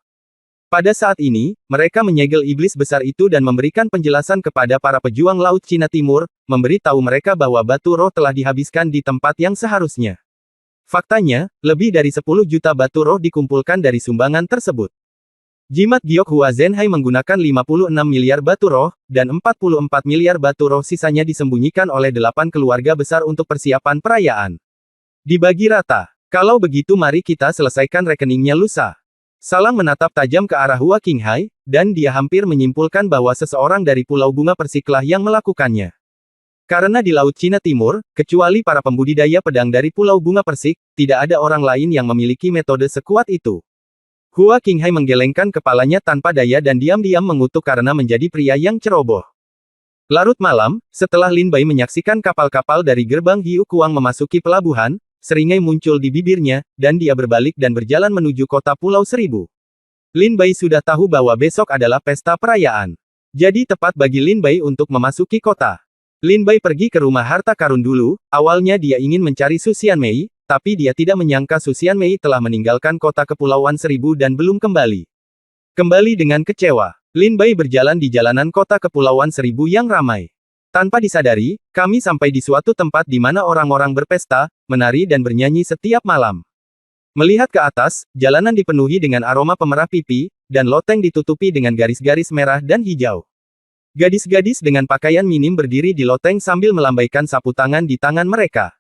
Pada saat ini, mereka menyegel iblis besar itu dan memberikan penjelasan kepada para pejuang Laut Cina Timur, memberi tahu mereka bahwa batu roh telah dihabiskan di tempat yang seharusnya. Faktanya, lebih dari 10 juta batu roh dikumpulkan dari sumbangan tersebut. Jimat giok Hua Zhenhai menggunakan 56 miliar batu roh, dan 44 miliar batu roh sisanya disembunyikan oleh 8 keluarga besar untuk persiapan perayaan. Dibagi rata. Kalau begitu mari kita selesaikan rekeningnya lusa. Salang menatap tajam ke arah Hua Qinghai, dan dia hampir menyimpulkan bahwa seseorang dari Pulau Bunga Persiklah yang melakukannya. Karena di Laut Cina Timur, kecuali para pembudidaya pedang dari Pulau Bunga Persik, tidak ada orang lain yang memiliki metode sekuat itu. Hua Qinghai menggelengkan kepalanya tanpa daya dan diam-diam mengutuk karena menjadi pria yang ceroboh. Larut malam, setelah Lin Bai menyaksikan kapal-kapal dari gerbang Hiu Kuang memasuki pelabuhan, seringai muncul di bibirnya, dan dia berbalik dan berjalan menuju kota Pulau Seribu. Lin Bai sudah tahu bahwa besok adalah pesta perayaan. Jadi tepat bagi Lin Bai untuk memasuki kota. Lin Bai pergi ke rumah harta karun dulu, awalnya dia ingin mencari Su Xianmei, tapi dia tidak menyangka Su Xianmei telah meninggalkan kota Kepulauan Seribu dan belum kembali. Kembali dengan kecewa, Lin Bai berjalan di jalanan kota Kepulauan Seribu yang ramai. Tanpa disadari, kami sampai di suatu tempat di mana orang-orang berpesta, menari dan bernyanyi setiap malam. Melihat ke atas, jalanan dipenuhi dengan aroma pemerah pipi, dan loteng ditutupi dengan garis-garis merah dan hijau. Gadis-gadis dengan pakaian minim berdiri di loteng sambil melambaikan sapu tangan di tangan mereka.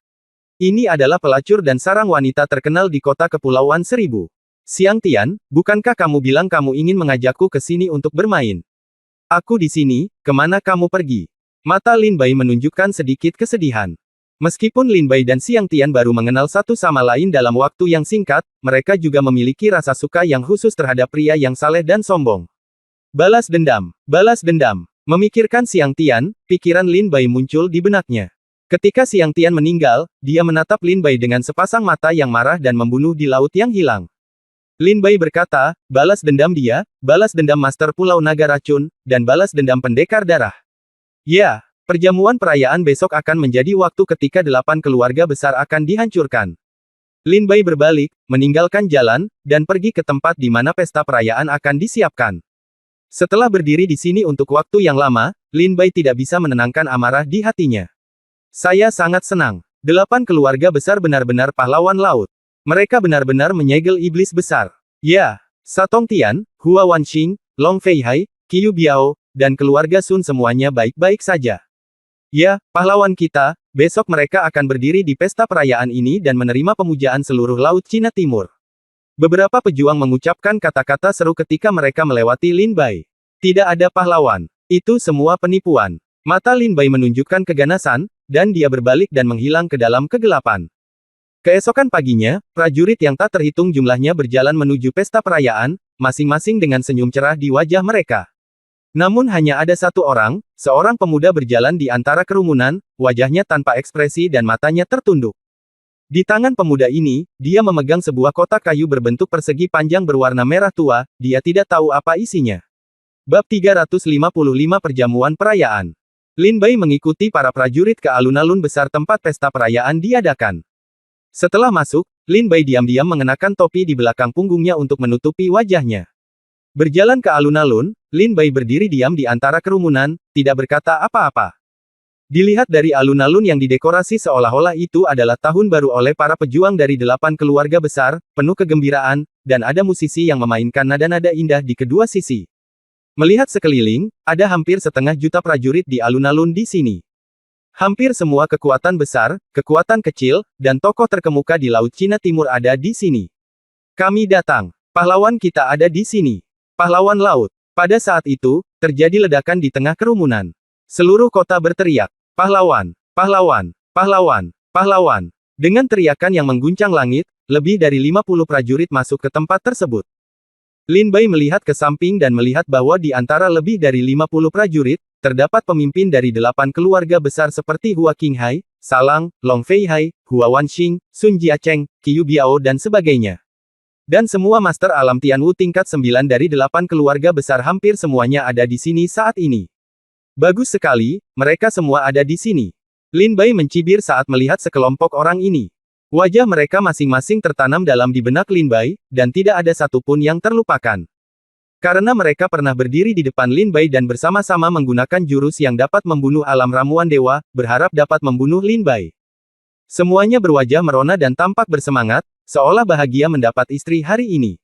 Ini adalah pelacur dan sarang wanita terkenal di kota Kepulauan Seribu. Xiang Tian, bukankah kamu bilang kamu ingin mengajakku ke sini untuk bermain? Aku di sini, kemana kamu pergi? Mata Lin Bai menunjukkan sedikit kesedihan. Meskipun Lin Bai dan Xiang Tian baru mengenal satu sama lain dalam waktu yang singkat, mereka juga memiliki rasa suka yang khusus terhadap pria yang saleh dan sombong. Balas dendam. Balas dendam. Memikirkan Xiang Tian, pikiran Lin Bai muncul di benaknya. Ketika Xiang Tian meninggal, dia menatap Lin Bai dengan sepasang mata yang marah dan membunuh di laut yang hilang. Lin Bai berkata, balas dendam dia, balas dendam Master Pulau Naga Racun, dan balas dendam Pendekar Darah. Ya, perjamuan perayaan besok akan menjadi waktu ketika 8 keluarga besar akan dihancurkan. Lin Bai berbalik, meninggalkan jalan, dan pergi ke tempat di mana pesta perayaan akan disiapkan. Setelah berdiri di sini untuk waktu yang lama, Lin Bai tidak bisa menenangkan amarah di hatinya. Saya sangat senang. 8 keluarga besar benar-benar pahlawan laut. Mereka benar-benar menyegel iblis besar. Ya, Satong Tian, Hua Wanxing, Long Feihai, Qiu Biao, dan keluarga Sun semuanya baik-baik saja. Ya, pahlawan kita, besok mereka akan berdiri di pesta perayaan ini dan menerima pemujaan seluruh Laut Cina Timur. Beberapa pejuang mengucapkan kata-kata seru ketika mereka melewati Lin Bai. Tidak ada pahlawan. Itu semua penipuan. Mata Lin Bai menunjukkan keganasan, dan dia berbalik dan menghilang ke dalam kegelapan. Keesokan paginya, prajurit yang tak terhitung jumlahnya berjalan menuju pesta perayaan, masing-masing dengan senyum cerah di wajah mereka. Namun hanya ada satu orang, seorang pemuda berjalan di antara kerumunan, wajahnya tanpa ekspresi dan matanya tertunduk. Di tangan pemuda ini, dia memegang sebuah kotak kayu berbentuk persegi panjang berwarna merah tua, dia tidak tahu apa isinya. Bab 355 Perjamuan Perayaan. Lin Bai mengikuti para prajurit ke alun-alun besar tempat pesta perayaan diadakan. Setelah masuk, Lin Bai diam-diam mengenakan topi di belakang punggungnya untuk menutupi wajahnya. Berjalan ke alun-alun, Lin Bai berdiri diam di antara kerumunan, tidak berkata apa-apa. Dilihat dari alun-alun yang didekorasi seolah-olah itu adalah tahun baru oleh para pejuang dari 8 keluarga besar, penuh kegembiraan, dan ada musisi yang memainkan nada-nada indah di kedua sisi. Melihat sekeliling, ada hampir 1,5 juta prajurit di alun-alun di sini. Hampir semua kekuatan besar, kekuatan kecil, dan tokoh terkemuka di Laut Cina Timur ada di sini. Kami datang. Pahlawan kita ada di sini. Pahlawan laut. Pada saat itu, terjadi ledakan di tengah kerumunan. Seluruh kota berteriak, pahlawan, pahlawan. Pahlawan! Pahlawan! Dengan teriakan yang mengguncang langit, lebih dari 50 prajurit masuk ke tempat tersebut. Lin Bai melihat ke samping dan melihat bahwa di antara lebih dari 50 prajurit, terdapat pemimpin dari 8 keluarga besar seperti Hua Qinghai, Salang, Long Fei Hai, Hua Wanxing, Sun Jiacheng, Qiu Biao dan sebagainya. Dan semua Master Alam Tianwu tingkat 9 dari 8 keluarga besar hampir semuanya ada di sini saat ini. Bagus sekali, mereka semua ada di sini. Lin Bai mencibir saat melihat sekelompok orang ini. Wajah mereka masing-masing tertanam dalam di benak Lin Bai, dan tidak ada satupun yang terlupakan. Karena mereka pernah berdiri di depan Lin Bai dan bersama-sama menggunakan jurus yang dapat membunuh alam ramuan dewa, berharap dapat membunuh Lin Bai. Semuanya berwajah merona dan tampak bersemangat, seolah bahagia mendapat istri hari ini.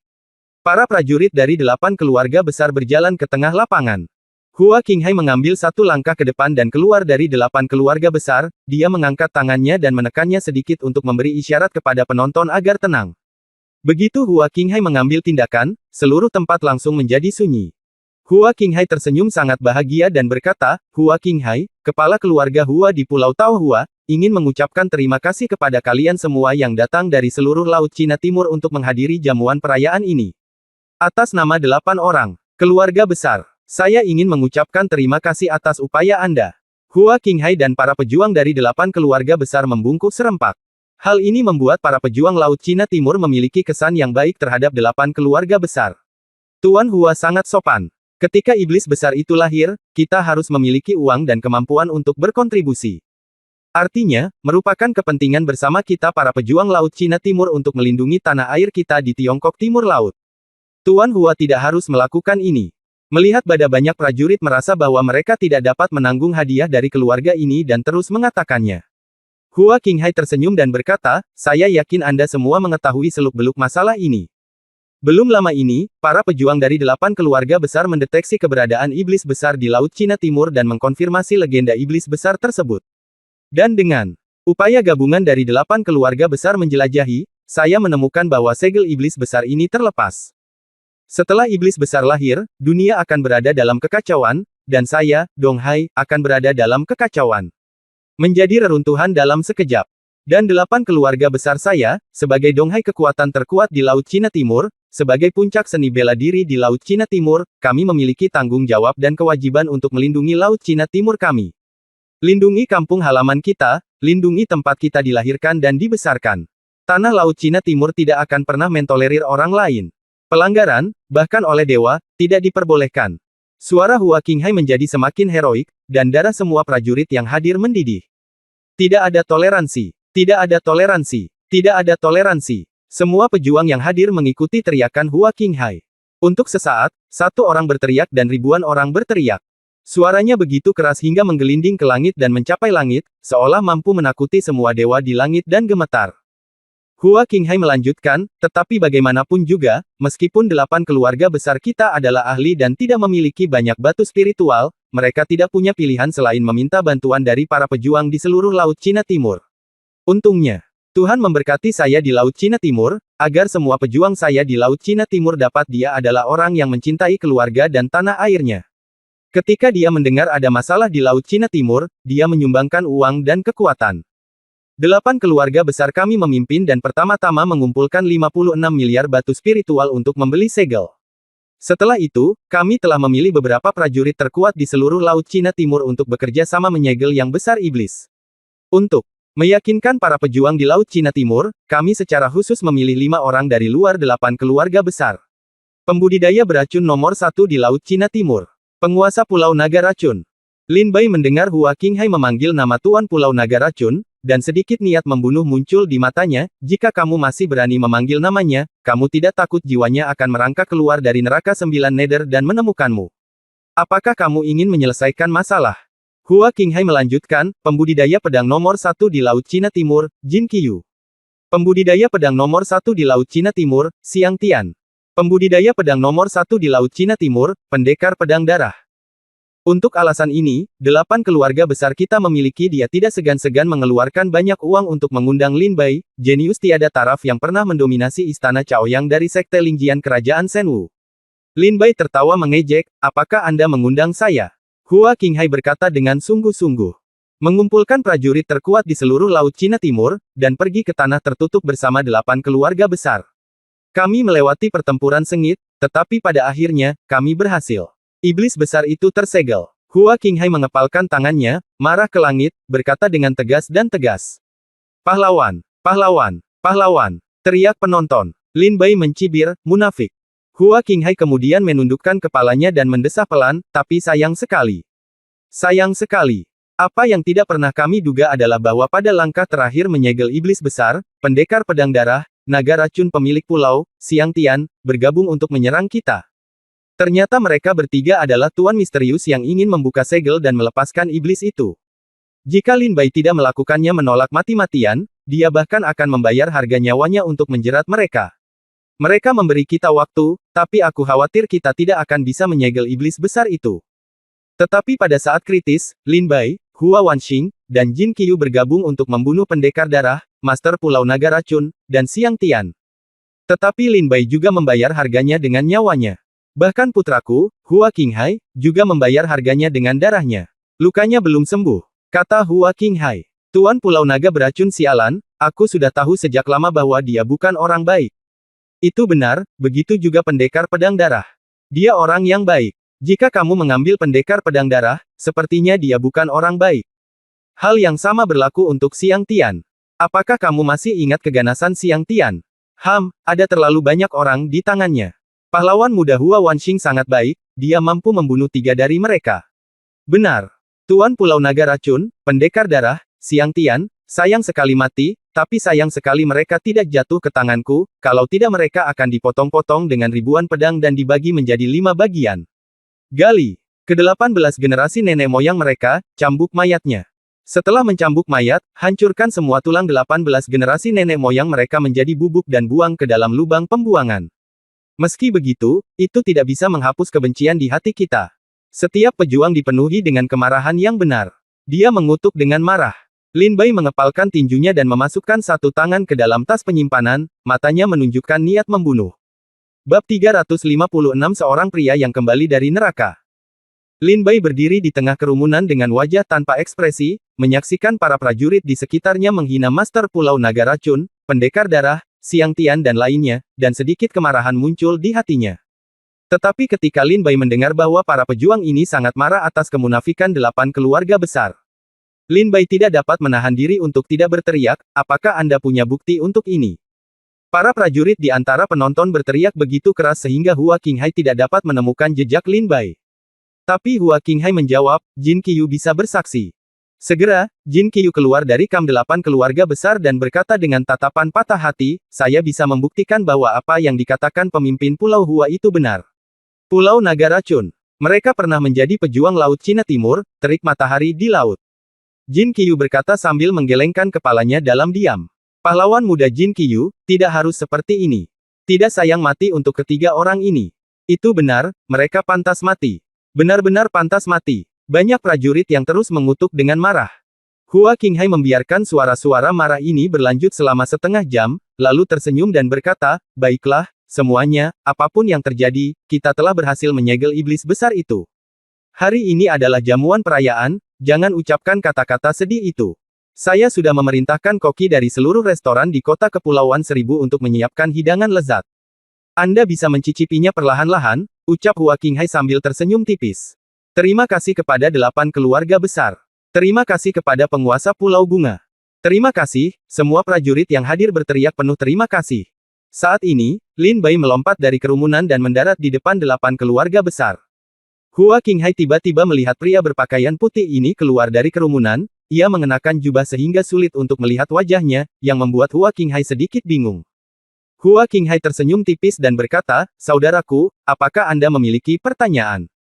Para prajurit dari 8 keluarga besar berjalan ke tengah lapangan. Hua Qinghai mengambil satu langkah ke depan dan keluar dari 8 keluarga besar, dia mengangkat tangannya dan menekannya sedikit untuk memberi isyarat kepada penonton agar tenang. Begitu Hua Qinghai mengambil tindakan, seluruh tempat langsung menjadi sunyi. Hua Qinghai tersenyum sangat bahagia dan berkata, Hua Qinghai, kepala keluarga Hua di Pulau Tao Hua, ingin mengucapkan terima kasih kepada kalian semua yang datang dari seluruh Laut Cina Timur untuk menghadiri jamuan perayaan ini. Atas nama 8 orang, keluarga besar. Saya ingin mengucapkan terima kasih atas upaya Anda. Hua Qinghai dan para pejuang dari 8 keluarga besar membungkuk serempak. Hal ini membuat para pejuang Laut Cina Timur memiliki kesan yang baik terhadap 8 keluarga besar. Tuan Hua sangat sopan. Ketika iblis besar itu lahir, kita harus memiliki uang dan kemampuan untuk berkontribusi. Artinya, merupakan kepentingan bersama kita para pejuang Laut Cina Timur untuk melindungi tanah air kita di Tiongkok Timur Laut. Tuan Hua tidak harus melakukan ini. Melihat banyak prajurit merasa bahwa mereka tidak dapat menanggung hadiah dari keluarga ini dan terus mengatakannya. Hua Qinghai tersenyum dan berkata, saya yakin Anda semua mengetahui seluk-beluk masalah ini. Belum lama ini, para pejuang dari 8 keluarga besar mendeteksi keberadaan iblis besar di Laut Cina Timur dan mengkonfirmasi legenda iblis besar tersebut. Dan dengan upaya gabungan dari 8 keluarga besar menjelajahi, saya menemukan bahwa segel iblis besar ini terlepas. Setelah iblis besar lahir, dunia akan berada dalam kekacauan, dan saya, Dong Hai, akan berada dalam kekacauan. Menjadi reruntuhan dalam sekejap. Dan 8 keluarga besar saya, sebagai Dong Hai kekuatan terkuat di Laut Cina Timur, sebagai puncak seni bela diri di Laut Cina Timur, kami memiliki tanggung jawab dan kewajiban untuk melindungi Laut Cina Timur kami. Lindungi kampung halaman kita, lindungi tempat kita dilahirkan dan dibesarkan. Tanah Laut Cina Timur tidak akan pernah mentolerir orang lain. Pelanggaran, bahkan oleh dewa, tidak diperbolehkan. Suara Hua Qinghai menjadi semakin heroik, dan darah semua prajurit yang hadir mendidih. Tidak ada toleransi. Tidak ada toleransi. Tidak ada toleransi. Semua pejuang yang hadir mengikuti teriakan Hua Qinghai. Untuk sesaat, satu orang berteriak dan ribuan orang berteriak. Suaranya begitu keras hingga menggelinding ke langit dan mencapai langit, seolah mampu menakuti semua dewa di langit dan gemetar. Hua Qinghai melanjutkan, tetapi bagaimanapun juga, meskipun 8 keluarga besar kita adalah ahli dan tidak memiliki banyak batu spiritual, mereka tidak punya pilihan selain meminta bantuan dari para pejuang di seluruh Laut Cina Timur. Untungnya, Tuhan memberkati saya di Laut Cina Timur, agar semua pejuang saya di Laut Cina Timur dapat dia adalah orang yang mencintai keluarga dan tanah airnya. Ketika dia mendengar ada masalah di Laut Cina Timur, dia menyumbangkan uang dan kekuatan. 8 keluarga besar kami memimpin dan pertama-tama mengumpulkan 56 miliar batu spiritual untuk membeli segel. Setelah itu, kami telah memilih beberapa prajurit terkuat di seluruh Laut Cina Timur untuk bekerja sama menyegel yang besar iblis. Untuk meyakinkan para pejuang di Laut Cina Timur, kami secara khusus memilih 5 orang dari luar 8 keluarga besar. Pembudidaya beracun nomor 1 di Laut Cina Timur. Penguasa Pulau Naga Racun. Lin Bai mendengar Hua Qinghai memanggil nama Tuan Pulau Naga Racun, dan sedikit niat membunuh muncul di matanya, jika kamu masih berani memanggil namanya, kamu tidak takut jiwanya akan merangkak keluar dari neraka 9 nether dan menemukanmu. Apakah kamu ingin menyelesaikan masalah? Hua Qinghai melanjutkan, pembudidaya pedang nomor 1 di Laut Cina Timur, Jin Qiyu. Pembudidaya pedang nomor 1 di Laut Cina Timur, Xiang Tian. Pembudidaya pedang nomor 1 di Laut Cina Timur, Pendekar Pedang Darah. Untuk alasan ini, 8 keluarga besar kita memiliki dia tidak segan-segan mengeluarkan banyak uang untuk mengundang Lin Bai, jenius tiada taraf yang pernah mendominasi istana Chaoyang dari sekte Lingjian kerajaan Shenwu. Lin Bai tertawa mengejek, apakah Anda mengundang saya? Hua Qinghai berkata dengan sungguh-sungguh. mengumpulkan prajurit terkuat di seluruh Laut Cina Timur, dan pergi ke tanah tertutup bersama 8 keluarga besar. Kami melewati pertempuran sengit, tetapi pada akhirnya, kami berhasil. Iblis besar itu tersegel. Hua Qinghai mengepalkan tangannya, marah ke langit, berkata dengan tegas dan tegas. Pahlawan! Pahlawan! Pahlawan! Teriak penonton. Lin Bai mencibir, munafik. Hua Qinghai kemudian menundukkan kepalanya dan mendesah pelan, tapi sayang sekali. Sayang sekali. Apa yang tidak pernah kami duga adalah bahwa pada langkah terakhir menyegel iblis besar, pendekar pedang darah, naga racun pemilik pulau, Xiang Tian, bergabung untuk menyerang kita. Ternyata mereka bertiga adalah tuan misterius yang ingin membuka segel dan melepaskan iblis itu. Jika Lin Bai tidak melakukannya menolak mati-matian, dia bahkan akan membayar harga nyawanya untuk menjerat mereka. Mereka memberi kita waktu, tapi aku khawatir kita tidak akan bisa menyegel iblis besar itu. Tetapi pada saat kritis, Lin Bai, Hua Wanxing, dan Jin Qiyu bergabung untuk membunuh pendekar darah, Master Pulau Naga Racun, dan Xiang Tian. Tetapi Lin Bai juga membayar harganya dengan nyawanya. Bahkan putraku, Hua Qinghai, juga membayar harganya dengan darahnya. Lukanya belum sembuh, kata Hua Qinghai. Tuan Pulau Naga beracun sialan, aku sudah tahu sejak lama bahwa dia bukan orang baik. Itu benar, begitu juga pendekar pedang darah. Dia orang yang baik. Jika kamu mengambil pendekar pedang darah, sepertinya dia bukan orang baik. Hal yang sama berlaku untuk Xiang Tian. Apakah kamu masih ingat keganasan Xiang Tian? Ada terlalu banyak orang di tangannya. Pahlawan muda Hua Wanxing sangat baik, dia mampu membunuh 3 dari mereka. Benar. Tuan Pulau Naga Racun, pendekar darah, Xiang Tian, sayang sekali mati, tapi sayang sekali mereka tidak jatuh ke tanganku, kalau tidak mereka akan dipotong-potong dengan ribuan pedang dan dibagi menjadi 5 bagian. Gali. Ke-18 generasi nenek moyang mereka, cambuk mayatnya. Setelah mencambuk mayat, hancurkan semua tulang 18 generasi nenek moyang mereka menjadi bubuk dan buang ke dalam lubang pembuangan. Meski begitu, itu tidak bisa menghapus kebencian di hati kita. Setiap pejuang dipenuhi dengan kemarahan yang benar. Dia mengutuk dengan marah. Lin Bai mengepalkan tinjunya dan memasukkan satu tangan ke dalam tas penyimpanan, matanya menunjukkan niat membunuh. Bab 356 Seorang pria yang kembali dari neraka. Lin Bai berdiri di tengah kerumunan dengan wajah tanpa ekspresi, menyaksikan para prajurit di sekitarnya menghina Master Pulau Naga Racun, pendekar darah, Xiang Tian dan lainnya, dan sedikit kemarahan muncul di hatinya. Tetapi ketika Lin Bai mendengar bahwa para pejuang ini sangat marah atas kemunafikan 8 keluarga besar, Lin Bai tidak dapat menahan diri untuk tidak berteriak, apakah Anda punya bukti untuk ini? Para prajurit di antara penonton berteriak begitu keras sehingga Hua Qinghai tidak dapat menemukan jejak Lin Bai. Tapi Hua Qinghai menjawab, Jin Qiyu bisa bersaksi. Segera, Jin Qiyu keluar dari kam 8 keluarga besar dan berkata dengan tatapan patah hati, saya bisa membuktikan bahwa apa yang dikatakan pemimpin Pulau Hua itu benar. Pulau Naga Racun. Mereka pernah menjadi pejuang Laut Cina Timur, terik matahari di laut. Jin Qiyu berkata sambil menggelengkan kepalanya dalam diam. Pahlawan muda Jin Qiyu, tidak harus seperti ini. Tidak sayang mati untuk ketiga orang ini. Itu benar, mereka pantas mati. Benar-benar pantas mati. Banyak prajurit yang terus mengutuk dengan marah. Hua Qinghai membiarkan suara-suara marah ini berlanjut selama setengah jam, lalu tersenyum dan berkata, baiklah, semuanya, apapun yang terjadi, kita telah berhasil menyegel iblis besar itu. Hari ini adalah jamuan perayaan, jangan ucapkan kata-kata sedih itu. Saya sudah memerintahkan koki dari seluruh restoran di kota Kepulauan Seribu untuk menyiapkan hidangan lezat. Anda bisa mencicipinya perlahan-lahan, ucap Hua Qinghai sambil tersenyum tipis. Terima kasih kepada 8 keluarga besar. Terima kasih kepada penguasa Pulau Bunga. Terima kasih, semua prajurit yang hadir berteriak penuh terima kasih. Saat ini, Lin Bai melompat dari kerumunan dan mendarat di depan 8 keluarga besar. Hua Qinghai tiba-tiba melihat pria berpakaian putih ini keluar dari kerumunan, ia mengenakan jubah sehingga sulit untuk melihat wajahnya, yang membuat Hua Qinghai sedikit bingung. Hua Qinghai tersenyum tipis dan berkata, saudaraku, apakah Anda memiliki pertanyaan?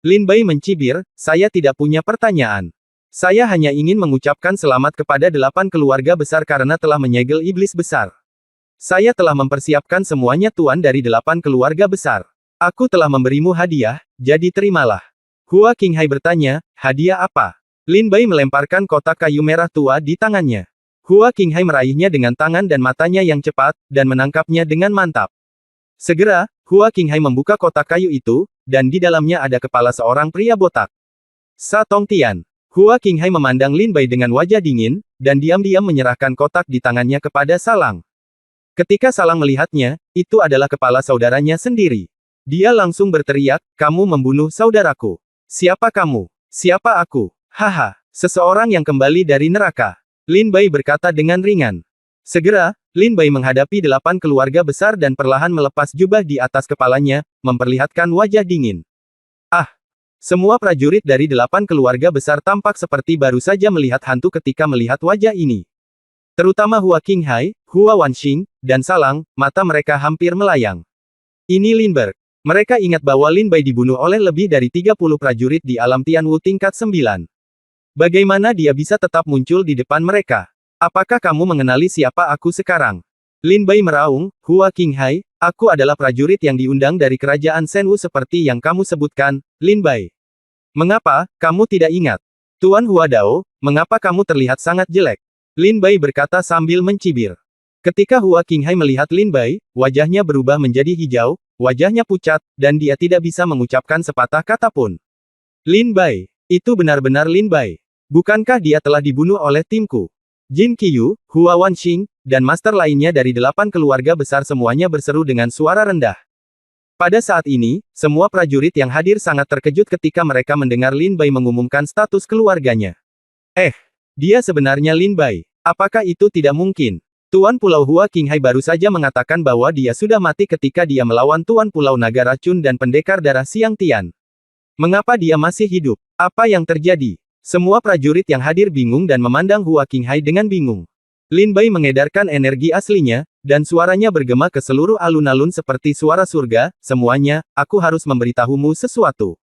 Lin Bai mencibir, saya tidak punya pertanyaan. Saya hanya ingin mengucapkan selamat kepada 8 keluarga besar karena telah menyegel iblis besar. Saya telah mempersiapkan semuanya tuan dari 8 keluarga besar. Aku telah memberimu hadiah, jadi terimalah. Hua Qinghai bertanya, hadiah apa? Lin Bai melemparkan kotak kayu merah tua di tangannya. Hua Qinghai meraihnya dengan tangan dan matanya yang cepat, dan menangkapnya dengan mantap. Segera, Hua Qinghai membuka kotak kayu itu, dan di dalamnya ada kepala seorang pria botak. Sa Tongtian. Hua Qinghai memandang Lin Bai dengan wajah dingin, dan diam-diam menyerahkan kotak di tangannya kepada Salang. Ketika Salang melihatnya, itu adalah kepala saudaranya sendiri. Dia langsung berteriak, "Kamu membunuh saudaraku. Siapa kamu? Siapa aku?" "Haha, seseorang yang kembali dari neraka," Lin Bai berkata dengan ringan. Segera, Lin Bai menghadapi 8 keluarga besar dan perlahan melepas jubah di atas kepalanya, memperlihatkan wajah dingin. Ah! Semua prajurit dari 8 keluarga besar tampak seperti baru saja melihat hantu ketika melihat wajah ini. Terutama Hua Qinghai, Hua Wanxing, dan Salang, mata mereka hampir melayang. Ini Lin Bai. Mereka ingat bahwa Lin Bai dibunuh oleh lebih dari 30 prajurit di alam Tianwu tingkat 9. Bagaimana dia bisa tetap muncul di depan mereka? Apakah kamu mengenali siapa aku sekarang? Lin Bai meraung, "Hua Qinghai, aku adalah prajurit yang diundang dari kerajaan Shenwu seperti yang kamu sebutkan, Lin Bai. Mengapa, kamu tidak ingat? Tuan Hua Dao, mengapa kamu terlihat sangat jelek?" Lin Bai berkata sambil mencibir. Ketika Hua Qinghai melihat Lin Bai, wajahnya berubah menjadi hijau, wajahnya pucat, dan dia tidak bisa mengucapkan sepatah kata pun. "Lin Bai, itu benar-benar Lin Bai. Bukankah dia telah dibunuh oleh timku?" Jin Qiyu, Hua Wanxing, dan master lainnya dari 8 keluarga besar semuanya berseru dengan suara rendah. Pada saat ini, semua prajurit yang hadir sangat terkejut ketika mereka mendengar Lin Bai mengumumkan status keluarganya. Dia sebenarnya Lin Bai. Apakah itu tidak mungkin? Tuan Pulau Hua Qinghai baru saja mengatakan bahwa dia sudah mati ketika dia melawan Tuan Pulau Naga Racun dan Pendekar Darah Siang Tian. Mengapa dia masih hidup? Apa yang terjadi? Semua prajurit yang hadir bingung dan memandang Hua Qinghai dengan bingung. Lin Bai mengedarkan energi aslinya, dan suaranya bergema ke seluruh alun-alun seperti suara surga, "Semuanya, aku harus memberitahumu sesuatu.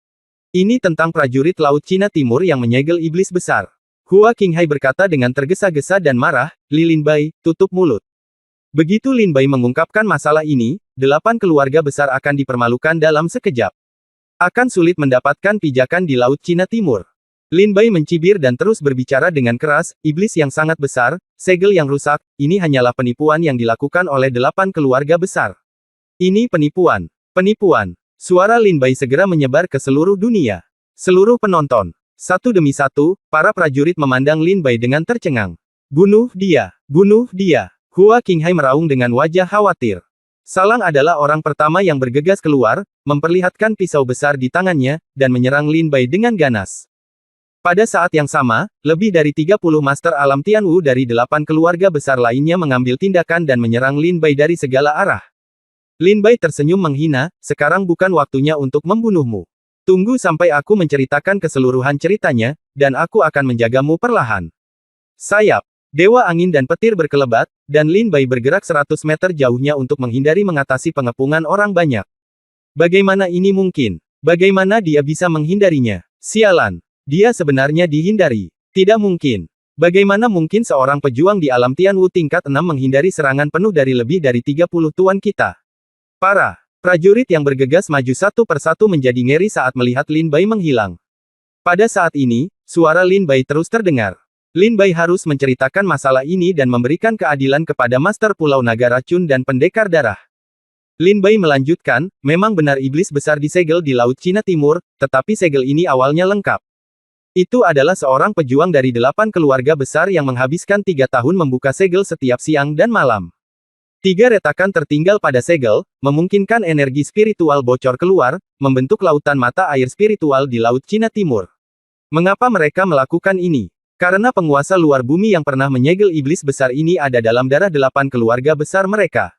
Ini tentang prajurit Laut Cina Timur yang menyegel iblis besar." Hua Qinghai berkata dengan tergesa-gesa dan marah, "Lin Bai, tutup mulut." Begitu Lin Bai mengungkapkan masalah ini, 8 keluarga besar akan dipermalukan dalam sekejap. Akan sulit mendapatkan pijakan di Laut Cina Timur. Lin Bai mencibir dan terus berbicara dengan keras, "Iblis yang sangat besar, segel yang rusak, ini hanyalah penipuan yang dilakukan oleh 8 keluarga besar. Ini penipuan. Penipuan." Suara Lin Bai segera menyebar ke seluruh dunia. Seluruh penonton. Satu demi satu, para prajurit memandang Lin Bai dengan tercengang. "Bunuh dia! Bunuh dia!" Hua Qinghai meraung dengan wajah khawatir. Salang adalah orang pertama yang bergegas keluar, memperlihatkan pisau besar di tangannya, dan menyerang Lin Bai dengan ganas. Pada saat yang sama, lebih dari 30 master alam Tianwu dari 8 keluarga besar lainnya mengambil tindakan dan menyerang Lin Bai dari segala arah. Lin Bai tersenyum menghina, "Sekarang bukan waktunya untuk membunuhmu. Tunggu sampai aku menceritakan keseluruhan ceritanya, dan aku akan menjagamu perlahan." Sayap, Dewa Angin dan Petir berkelebat, dan Lin Bai bergerak 100 meter jauhnya untuk menghindari mengatasi pengepungan orang banyak. Bagaimana ini mungkin? Bagaimana dia bisa menghindarinya? Sialan! Dia sebenarnya dihindari. Tidak mungkin. Bagaimana mungkin seorang pejuang di alam Tianwu tingkat 6 menghindari serangan penuh dari lebih dari 30 tuan kita? Para prajurit yang bergegas maju satu persatu menjadi ngeri saat melihat Lin Bai menghilang. Pada saat ini, suara Lin Bai terus terdengar. Lin Bai harus menceritakan masalah ini dan memberikan keadilan kepada Master Pulau Naga Racun dan Pendekar Darah. Lin Bai melanjutkan, "Memang benar iblis besar disegel di Laut Cina Timur, tetapi segel ini awalnya lengkap. Itu adalah seorang pejuang dari 8 keluarga besar yang menghabiskan 3 tahun membuka segel setiap siang dan malam. 3 retakan tertinggal pada segel, memungkinkan energi spiritual bocor keluar, membentuk lautan mata air spiritual di Laut Cina Timur. Mengapa mereka melakukan ini? Karena penguasa luar bumi yang pernah menyegel iblis besar ini ada dalam darah 8 keluarga besar mereka.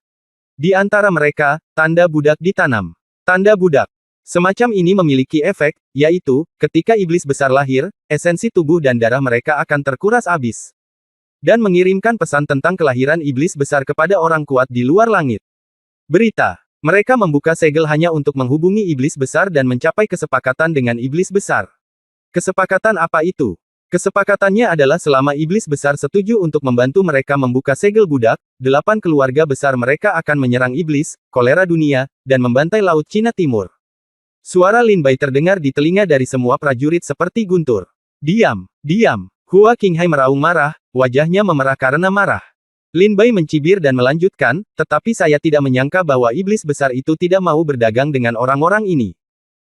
Di antara mereka, tanda budak ditanam. Tanda budak. Semacam ini memiliki efek, yaitu, ketika iblis besar lahir, esensi tubuh dan darah mereka akan terkuras habis. Dan mengirimkan pesan tentang kelahiran iblis besar kepada orang kuat di luar langit. Berita. Mereka membuka segel hanya untuk menghubungi iblis besar dan mencapai kesepakatan dengan iblis besar. Kesepakatan apa itu? Kesepakatannya adalah selama iblis besar setuju untuk membantu mereka membuka segel budak, 8 keluarga besar mereka akan menyerang iblis, kolera dunia, dan membantai Laut Cina Timur. Suara Lin Bai terdengar di telinga dari semua prajurit seperti guntur. "Diam! Diam!" Hua Qinghai meraung marah, wajahnya memerah karena marah. Lin Bai mencibir dan melanjutkan, "Tetapi saya tidak menyangka bahwa iblis besar itu tidak mau berdagang dengan orang-orang ini.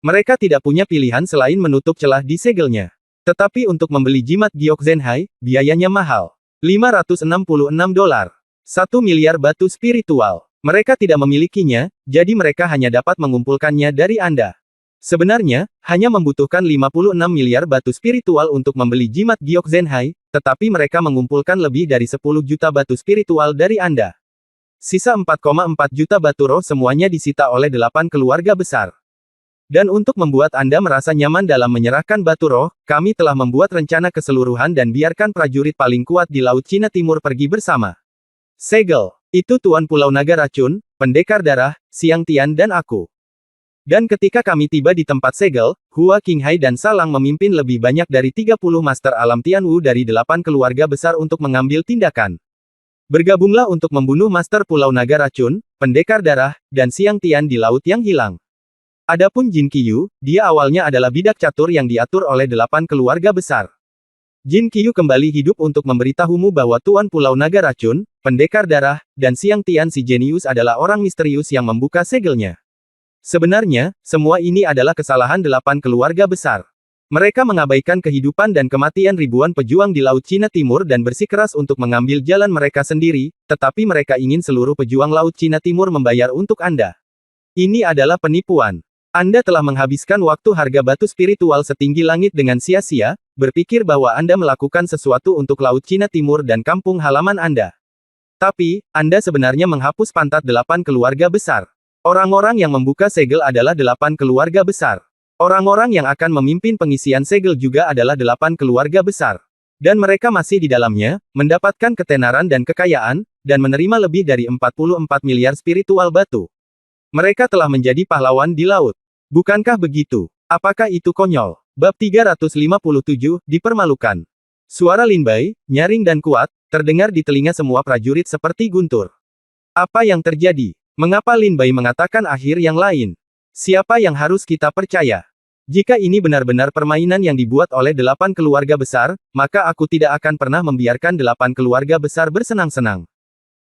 Mereka tidak punya pilihan selain menutup celah di segelnya. Tetapi untuk membeli jimat giok Zenhai, biayanya mahal. $566. 1 miliar batu spiritual. Mereka tidak memilikinya, jadi mereka hanya dapat mengumpulkannya dari Anda. Sebenarnya, hanya membutuhkan 56 miliar batu spiritual untuk membeli jimat giok Zenhai, tetapi mereka mengumpulkan lebih dari 10 juta batu spiritual dari Anda. Sisa 4,4 juta batu roh semuanya disita oleh 8 keluarga besar. Dan untuk membuat Anda merasa nyaman dalam menyerahkan batu roh, kami telah membuat rencana keseluruhan dan biarkan prajurit paling kuat di Laut Cina Timur pergi bersama. Segel, itu Tuan Pulau Naga Racun, Pendekar Darah, Xiang Tian dan aku. Dan ketika kami tiba di tempat segel, Hua Qinghai dan Salang memimpin lebih banyak dari 30 Master Alam Tianwu dari 8 keluarga besar untuk mengambil tindakan. Bergabunglah untuk membunuh Master Pulau Naga Racun, Pendekar Darah, dan Xiang Tian di Laut yang Hilang. Adapun Jin Qiyu, dia awalnya adalah bidak catur yang diatur oleh 8 keluarga besar. Jin Qiyu kembali hidup untuk memberitahumu bahwa Tuan Pulau Naga Racun, Pendekar Darah, dan Xiang Tian si jenius adalah orang misterius yang membuka segelnya. Sebenarnya, semua ini adalah kesalahan 8 keluarga besar. Mereka mengabaikan kehidupan dan kematian ribuan pejuang di Laut Cina Timur dan bersikeras untuk mengambil jalan mereka sendiri, tetapi mereka ingin seluruh pejuang Laut Cina Timur membayar untuk Anda. Ini adalah penipuan. Anda telah menghabiskan waktu harga batu spiritual setinggi langit dengan sia-sia, berpikir bahwa Anda melakukan sesuatu untuk Laut Cina Timur dan kampung halaman Anda. Tapi, Anda sebenarnya menghapus pantat 8 keluarga besar. Orang-orang yang membuka segel adalah 8 keluarga besar. Orang-orang yang akan memimpin pengisian segel juga adalah 8 keluarga besar. Dan mereka masih di dalamnya, mendapatkan ketenaran dan kekayaan, dan menerima lebih dari 44 miliar spiritual batu. Mereka telah menjadi pahlawan di laut. Bukankah begitu? Apakah itu konyol? Bab 357, dipermalukan. Suara Lin Bai, nyaring dan kuat, terdengar di telinga semua prajurit seperti guntur. Apa yang terjadi? Mengapa Lin Bai mengatakan akhir yang lain? Siapa yang harus kita percaya? Jika ini benar-benar permainan yang dibuat oleh 8 keluarga besar, maka aku tidak akan pernah membiarkan 8 keluarga besar bersenang-senang.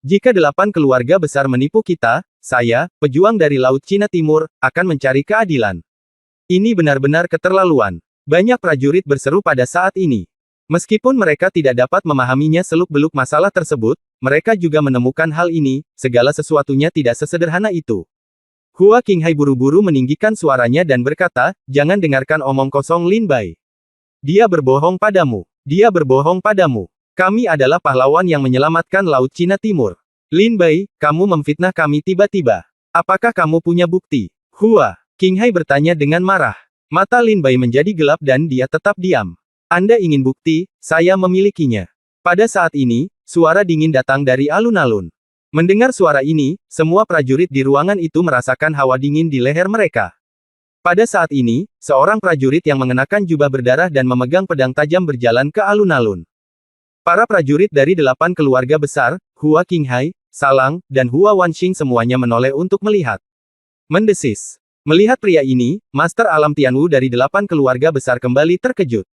Jika 8 keluarga besar menipu kita, saya, pejuang dari Laut Cina Timur, akan mencari keadilan. Ini benar-benar keterlaluan. Banyak prajurit berseru pada saat ini. Meskipun mereka tidak dapat memahaminya seluk-beluk masalah tersebut, mereka juga menemukan hal ini, segala sesuatunya tidak sesederhana itu. Hua Qinghai buru-buru meninggikan suaranya dan berkata, jangan dengarkan omong kosong Lin Bai. Dia berbohong padamu. Dia berbohong padamu. Kami adalah pahlawan yang menyelamatkan Laut Cina Timur. Lin Bai, kamu memfitnah kami tiba-tiba. Apakah kamu punya bukti? Hua Qinghai bertanya dengan marah. Mata Lin Bai menjadi gelap dan dia tetap diam. Anda ingin bukti, saya memilikinya. Pada saat ini, suara dingin datang dari alun-alun. Mendengar suara ini, semua prajurit di ruangan itu merasakan hawa dingin di leher mereka. Pada saat ini, seorang prajurit yang mengenakan jubah berdarah dan memegang pedang tajam berjalan ke alun-alun. Para prajurit dari 8 keluarga besar, Hua Qinghai, Salang, dan Hua Wanxing semuanya menoleh untuk melihat. Mendesis. Melihat pria ini, Master Alam Tianwu dari 8 keluarga besar kembali terkejut.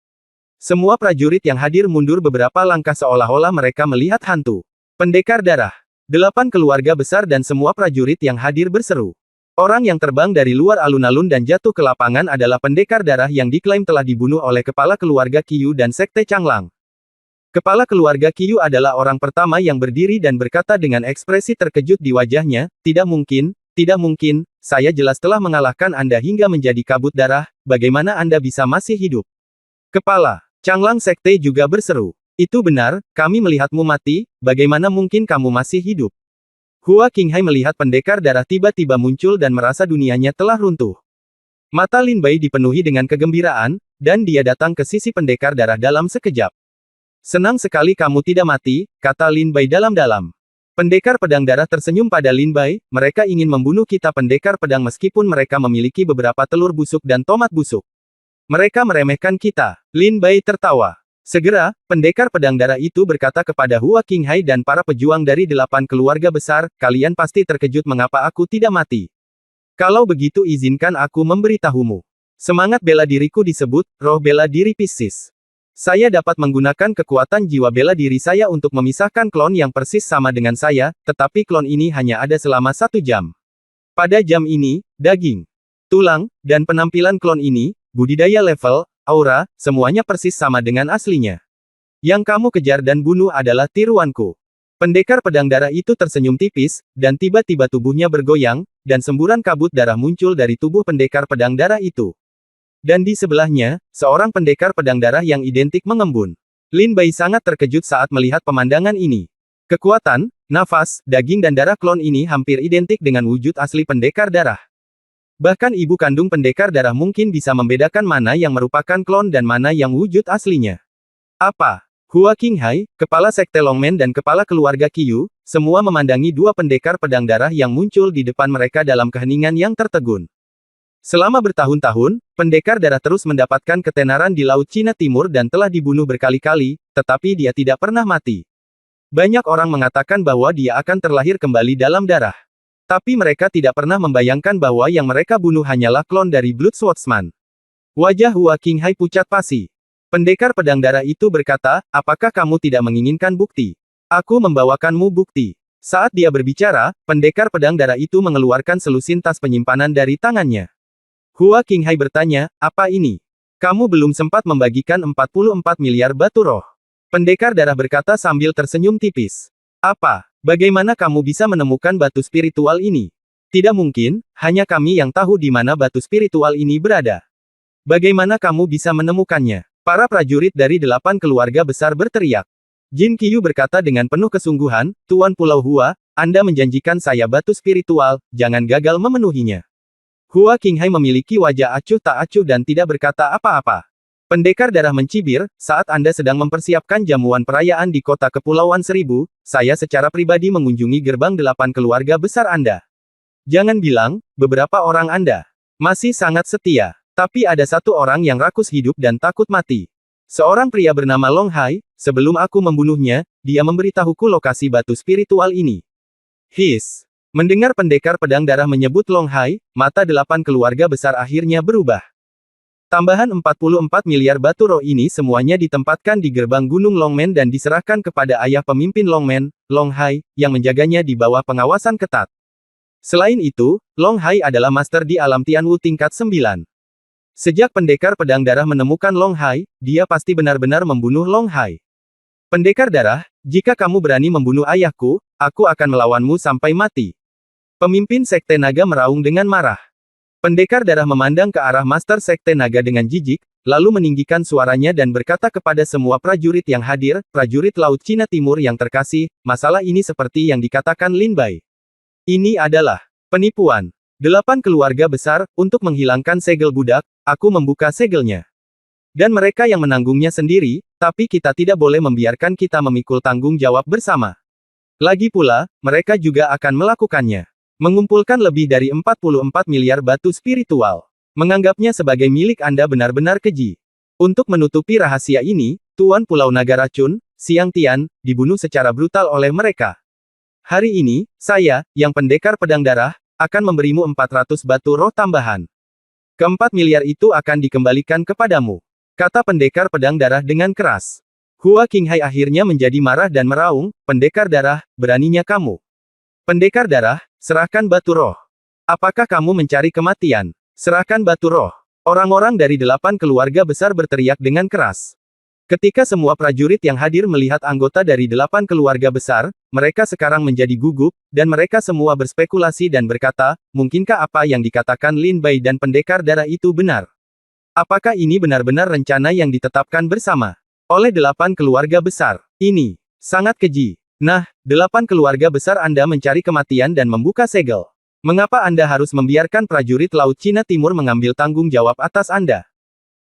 Semua prajurit yang hadir mundur beberapa langkah seolah-olah mereka melihat hantu. Pendekar Darah. 8 keluarga besar dan semua prajurit yang hadir berseru. Orang yang terbang dari luar alun-alun dan jatuh ke lapangan adalah Pendekar Darah yang diklaim telah dibunuh oleh kepala keluarga Qiyu dan Sekte Changlang. Kepala keluarga Qiyu adalah orang pertama yang berdiri dan berkata dengan ekspresi terkejut di wajahnya, tidak mungkin, saya jelas telah mengalahkan Anda hingga menjadi kabut darah, bagaimana Anda bisa masih hidup? Kepala Changlang Sekte juga berseru. Itu benar, kami melihatmu mati, bagaimana mungkin kamu masih hidup? Hua Qinghai melihat Pendekar Darah tiba-tiba muncul dan merasa dunianya telah runtuh. Mata Lin Bai dipenuhi dengan kegembiraan, dan dia datang ke sisi Pendekar Darah dalam sekejap. Senang sekali kamu tidak mati, kata Lin Bai dalam-dalam. Pendekar Pedang Darah tersenyum pada Lin Bai, mereka ingin membunuh kita pendekar pedang meskipun mereka memiliki beberapa telur busuk dan tomat busuk. Mereka meremehkan kita. Lin Bai tertawa. Segera, Pendekar Pedang Darah itu berkata kepada Hua Qinghai dan para pejuang dari 8 keluarga besar, kalian pasti terkejut mengapa aku tidak mati. Kalau begitu izinkan aku memberitahumu. Semangat bela diriku disebut, roh bela diri Piscis. Saya dapat menggunakan kekuatan jiwa bela diri saya untuk memisahkan klon yang persis sama dengan saya, tetapi klon ini hanya ada selama 1 jam. Pada jam ini, daging, tulang, dan penampilan klon ini, budidaya level aura, semuanya persis sama dengan aslinya. Yang kamu kejar dan bunuh adalah tiruanku. Pendekar pedang darah itu tersenyum tipis, dan tiba-tiba tubuhnya bergoyang, dan semburan kabut darah muncul dari tubuh pendekar pedang darah itu. Dan di sebelahnya, seorang pendekar pedang darah yang identik mengembun. Lin Bai sangat terkejut saat melihat pemandangan ini. Kekuatan, nafas, daging dan darah klon ini hampir identik dengan wujud asli pendekar darah. Bahkan ibu kandung pendekar darah mungkin bisa membedakan mana yang merupakan klon dan mana yang wujud aslinya. Apa? Hua Qinghai, kepala sekte Longmen dan kepala keluarga Qiyu, semua memandangi dua pendekar pedang darah yang muncul di depan mereka dalam keheningan yang tertegun. Selama bertahun-tahun, pendekar darah terus mendapatkan ketenaran di Laut Cina Timur dan telah dibunuh berkali-kali, tetapi dia tidak pernah mati. Banyak orang mengatakan bahwa dia akan terlahir kembali dalam darah. Tapi mereka tidak pernah membayangkan bahwa yang mereka bunuh hanyalah klon dari Blood Swordsman. Wajah Hua Qinghai pucat pasi. Pendekar pedang darah itu berkata, apakah kamu tidak menginginkan bukti? Aku membawakanmu bukti. Saat dia berbicara, pendekar pedang darah itu mengeluarkan selusin tas penyimpanan dari tangannya. Hua Qinghai bertanya, apa ini? Kamu belum sempat membagikan 44 miliar batu roh. Pendekar darah berkata sambil tersenyum tipis. Apa? Bagaimana kamu bisa menemukan batu spiritual ini? Tidak mungkin, hanya kami yang tahu di mana batu spiritual ini berada. Bagaimana kamu bisa menemukannya? Para prajurit dari 8 keluarga besar berteriak. Jin Qiyu berkata dengan penuh kesungguhan, Tuan Pulau Hua, Anda menjanjikan saya batu spiritual, jangan gagal memenuhinya. Hua Qinghai memiliki wajah acuh tak acuh dan tidak berkata apa-apa. Pendekar darah mencibir, saat Anda sedang mempersiapkan jamuan perayaan di kota Kepulauan Seribu, saya secara pribadi mengunjungi gerbang 8 keluarga besar Anda. Jangan bilang, beberapa orang Anda masih sangat setia. Tapi ada satu orang yang rakus hidup dan takut mati. Seorang pria bernama Long Hai, sebelum aku membunuhnya, dia memberitahuku lokasi batu spiritual ini. His. Mendengar pendekar pedang darah menyebut Long Hai, mata 8 keluarga besar akhirnya berubah. Tambahan 44 miliar batu roh ini semuanya ditempatkan di gerbang Gunung Longmen dan diserahkan kepada ayah pemimpin Longmen, Long Hai, yang menjaganya di bawah pengawasan ketat. Selain itu, Long Hai adalah master di alam Tianwu tingkat 9. Sejak pendekar pedang darah menemukan Long Hai, dia pasti benar-benar membunuh Long Hai. Pendekar darah, jika kamu berani membunuh ayahku, aku akan melawanmu sampai mati. Pemimpin Sekte Naga meraung dengan marah. Pendekar darah memandang ke arah Master Sekte Naga dengan jijik, lalu meninggikan suaranya dan berkata kepada semua prajurit yang hadir, prajurit Laut Cina Timur yang terkasih, masalah ini seperti yang dikatakan Lin Bai. Ini adalah penipuan. 8 keluarga besar, untuk menghilangkan segel budak, aku membuka segelnya. Dan mereka yang menanggungnya sendiri, tapi kita tidak boleh membiarkan kita memikul tanggung jawab bersama. Lagi pula, mereka juga akan melakukannya. Mengumpulkan lebih dari 44 miliar batu spiritual. Menganggapnya sebagai milik Anda benar-benar keji. Untuk menutupi rahasia ini, Tuan Pulau Naga Racun, Siang Tian, dibunuh secara brutal oleh mereka. Hari ini, saya, yang pendekar pedang darah, akan memberimu 400 batu roh tambahan. Ke-4 miliar itu akan dikembalikan kepadamu. Kata pendekar pedang darah dengan keras. Hua Qinghai akhirnya menjadi marah dan meraung, pendekar darah, beraninya kamu. Pendekar darah, serahkan batu roh. Apakah kamu mencari kematian? Serahkan batu roh. Orang-orang dari 8 keluarga besar berteriak dengan keras. Ketika semua prajurit yang hadir melihat anggota dari 8 keluarga besar, mereka sekarang menjadi gugup, dan mereka semua berspekulasi dan berkata, mungkinkah apa yang dikatakan Lin Bai dan pendekar darah itu benar? Apakah ini benar-benar rencana yang ditetapkan bersama oleh 8 keluarga besar? Ini sangat keji. Nah, 8 keluarga besar Anda mencari kematian dan membuka segel. Mengapa Anda harus membiarkan prajurit Laut Cina Timur mengambil tanggung jawab atas Anda?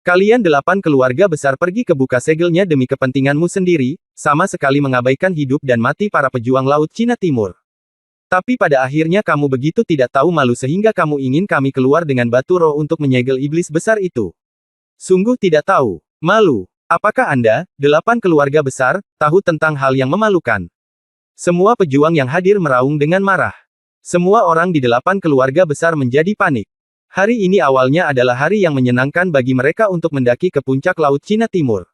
Kalian 8 keluarga besar pergi ke buka segelnya demi kepentinganmu sendiri, sama sekali mengabaikan hidup dan mati para pejuang Laut Cina Timur. Tapi pada akhirnya kamu begitu tidak tahu malu sehingga kamu ingin kami keluar dengan batu roh untuk menyegel iblis besar itu. Sungguh tidak tahu malu. Apakah Anda, 8 keluarga besar, tahu tentang hal yang memalukan? Semua pejuang yang hadir meraung dengan marah. Semua orang di 8 keluarga besar menjadi panik. Hari ini awalnya adalah hari yang menyenangkan bagi mereka untuk mendaki ke puncak Laut Cina Timur.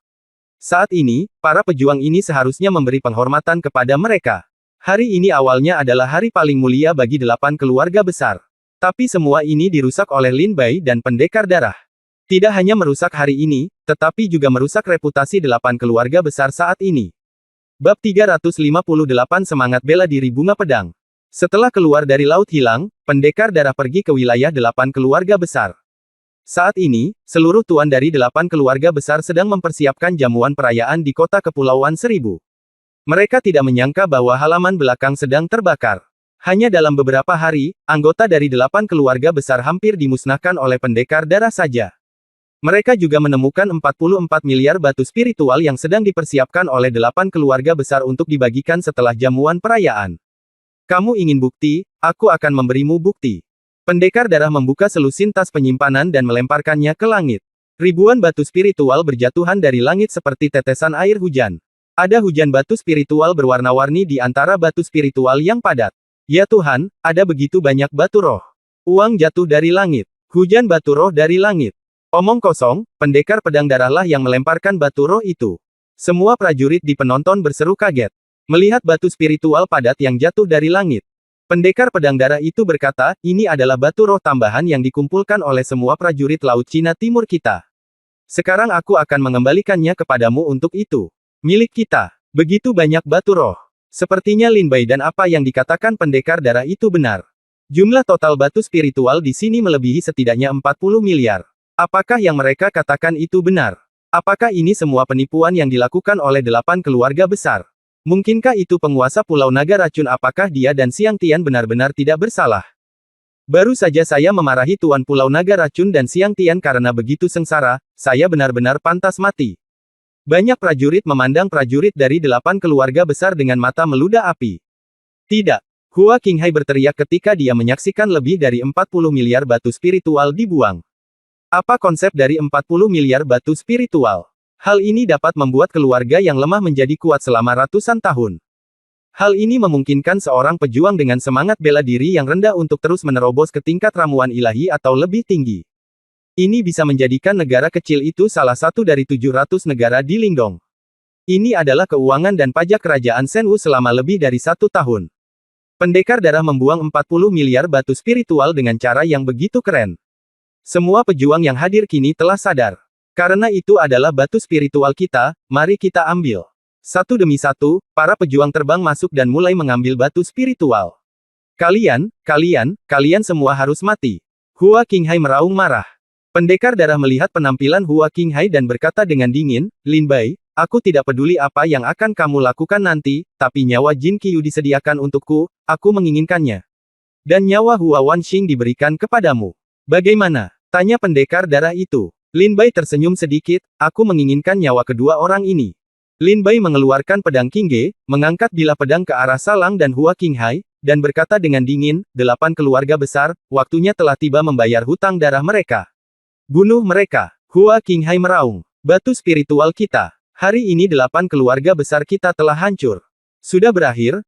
Saat ini, para pejuang ini seharusnya memberi penghormatan kepada mereka. Hari ini awalnya adalah hari paling mulia bagi 8 keluarga besar. Tapi semua ini dirusak oleh Lin Bai dan pendekar darah. Tidak hanya merusak hari ini, tetapi juga merusak reputasi 8 keluarga besar saat ini. Bab 358 Semangat Bela Diri Bunga Pedang. Setelah keluar dari Laut Hilang, pendekar darah pergi ke wilayah 8 keluarga besar. Saat ini, seluruh tuan dari 8 keluarga besar sedang mempersiapkan jamuan perayaan di kota Kepulauan Seribu. Mereka tidak menyangka bahwa halaman belakang sedang terbakar. Hanya dalam beberapa hari, anggota dari 8 keluarga besar hampir dimusnahkan oleh pendekar darah saja. Mereka juga menemukan 44 miliar batu spiritual yang sedang dipersiapkan oleh 8 keluarga besar untuk dibagikan setelah jamuan perayaan. Kamu ingin bukti? Aku akan memberimu bukti. Pendekar darah membuka selusin tas penyimpanan dan melemparkannya ke langit. Ribuan batu spiritual berjatuhan dari langit seperti tetesan air hujan. Ada hujan batu spiritual berwarna-warni di antara batu spiritual yang padat. Ya Tuhan, ada begitu banyak batu roh. Uang jatuh dari langit. Hujan batu roh dari langit. Omong kosong, pendekar pedang darahlah yang melemparkan batu roh itu. Semua prajurit di penonton berseru kaget. Melihat batu spiritual padat yang jatuh dari langit. Pendekar pedang darah itu berkata, ini adalah batu roh tambahan yang dikumpulkan oleh semua prajurit Laut Cina Timur kita. Sekarang aku akan mengembalikannya kepadamu untuk itu. Milik kita. Begitu banyak batu roh. Sepertinya Lin Bai dan apa yang dikatakan pendekar darah itu benar. Jumlah total batu spiritual di sini melebihi setidaknya 40 miliar. Apakah yang mereka katakan itu benar? Apakah ini semua penipuan yang dilakukan oleh 8 keluarga besar? Mungkinkah itu penguasa Pulau Naga Racun? Apakah dia dan Xiang Tian benar-benar tidak bersalah? Baru saja saya memarahi Tuan Pulau Naga Racun dan Xiang Tian karena begitu sengsara, saya benar-benar pantas mati. Banyak prajurit memandang prajurit dari 8 keluarga besar dengan mata meludah api. Tidak. Hua Qinghai berteriak ketika dia menyaksikan lebih dari 40 miliar batu spiritual dibuang. Apa konsep dari 40 miliar batu spiritual? Hal ini dapat membuat keluarga yang lemah menjadi kuat selama ratusan tahun. Hal ini memungkinkan seorang pejuang dengan semangat bela diri yang rendah untuk terus menerobos ke tingkat ramuan ilahi atau lebih tinggi. Ini bisa menjadikan negara kecil itu salah satu dari 700 negara di Lingdong. Ini adalah keuangan dan pajak kerajaan Shenwu selama lebih dari 1 tahun. Pendekar darah membuang 40 miliar batu spiritual dengan cara yang begitu keren. Semua pejuang yang hadir kini telah sadar. Karena itu adalah batu spiritual kita, mari kita ambil. Satu demi satu, para pejuang terbang masuk dan mulai mengambil batu spiritual. Kalian semua harus mati. Hua Qinghai meraung marah. Pendekar darah melihat penampilan Hua Qinghai dan berkata dengan dingin, Lin Bai, aku tidak peduli apa yang akan kamu lakukan nanti, tapi nyawa Jin Qiyu disediakan untukku, aku menginginkannya. Dan nyawa Hua Wanxing diberikan kepadamu. Bagaimana? Tanya pendekar darah itu. Lin Bai tersenyum sedikit, aku menginginkan nyawa kedua orang ini. Lin Bai mengeluarkan pedang Qingge, mengangkat bilah pedang ke arah Salang dan Hua Qinghai, dan berkata dengan dingin, 8 keluarga besar, waktunya telah tiba membayar hutang darah mereka. Bunuh mereka. Hua Qinghai meraung. Batu spiritual kita. Hari ini 8 keluarga besar kita telah hancur. Sudah berakhir,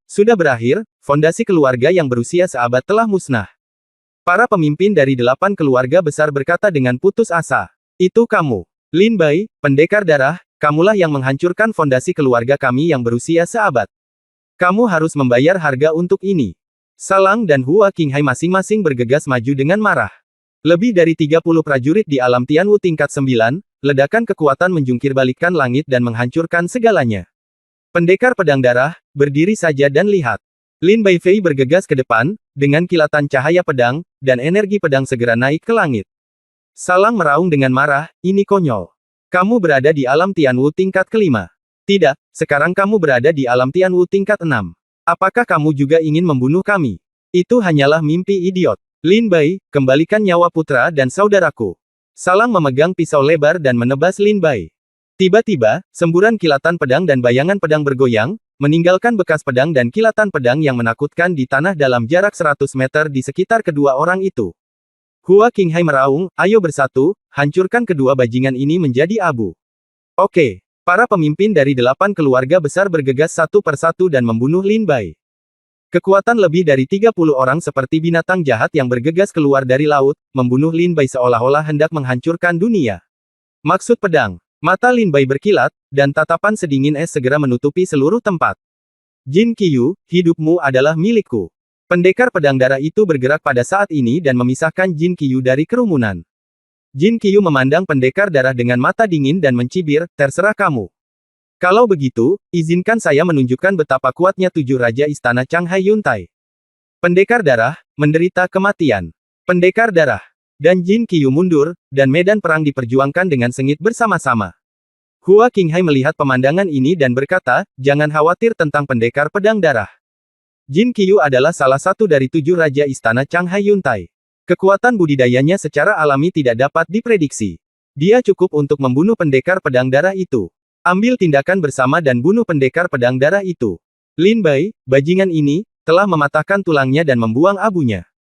fondasi keluarga yang berusia seabad telah musnah. Para pemimpin dari 8 keluarga besar berkata dengan putus asa. Itu kamu. Lin Bai, pendekar darah, kamulah yang menghancurkan fondasi keluarga kami yang berusia seabad. Kamu harus membayar harga untuk ini. Salang dan Hua Qinghai masing-masing bergegas maju dengan marah. Lebih dari 30 prajurit di alam Tianwu tingkat 9, ledakan kekuatan menjungkir balikkan langit dan menghancurkan segalanya. Pendekar pedang darah, berdiri saja dan lihat. Lin Bai Fei bergegas ke depan, dengan kilatan cahaya pedang, dan energi pedang segera naik ke langit. Salang meraung dengan marah, ini konyol. Kamu berada di alam Tianwu tingkat kelima. Tidak, sekarang kamu berada di alam Tianwu tingkat 6. Apakah kamu juga ingin membunuh kami? Itu hanyalah mimpi idiot. Lin Bai, kembalikan nyawa putra dan saudaraku. Salang memegang pisau lebar dan menebas Lin Bai. Tiba-tiba, semburan kilatan pedang dan bayangan pedang bergoyang, meninggalkan bekas pedang dan kilatan pedang yang menakutkan di tanah dalam jarak 100 meter di sekitar kedua orang itu. Hua Qinghai meraung, ayo bersatu, hancurkan kedua bajingan ini menjadi abu. Oke, para pemimpin dari 8 keluarga besar bergegas satu persatu dan membunuh Lin Bai. Kekuatan lebih dari 30 orang seperti binatang jahat yang bergegas keluar dari laut, membunuh Lin Bai seolah-olah hendak menghancurkan dunia. Maksud pedang. Mata Lin Bai berkilat, dan tatapan sedingin es segera menutupi seluruh tempat. Jin Qiyu, hidupmu adalah milikku. Pendekar pedang darah itu bergerak pada saat ini dan memisahkan Jin Qiyu dari kerumunan. Jin Qiyu memandang pendekar darah dengan mata dingin dan mencibir, terserah kamu. Kalau begitu, izinkan saya menunjukkan betapa kuatnya 7 Raja Istana Changhai Yuntai. Pendekar darah, menderita kematian. Pendekar darah. Dan Jin Qiyu mundur, dan medan perang diperjuangkan dengan sengit bersama-sama. Hua Qinghai melihat pemandangan ini dan berkata, jangan khawatir tentang pendekar pedang darah. Jin Qiyu adalah salah satu dari 7 Raja Istana Changhai Yuntai. Kekuatan budidayanya secara alami tidak dapat diprediksi. Dia cukup untuk membunuh pendekar pedang darah itu. Ambil tindakan bersama dan bunuh pendekar pedang darah itu. Lin Bai, bajingan ini, telah mematahkan tulangnya dan membuang abunya.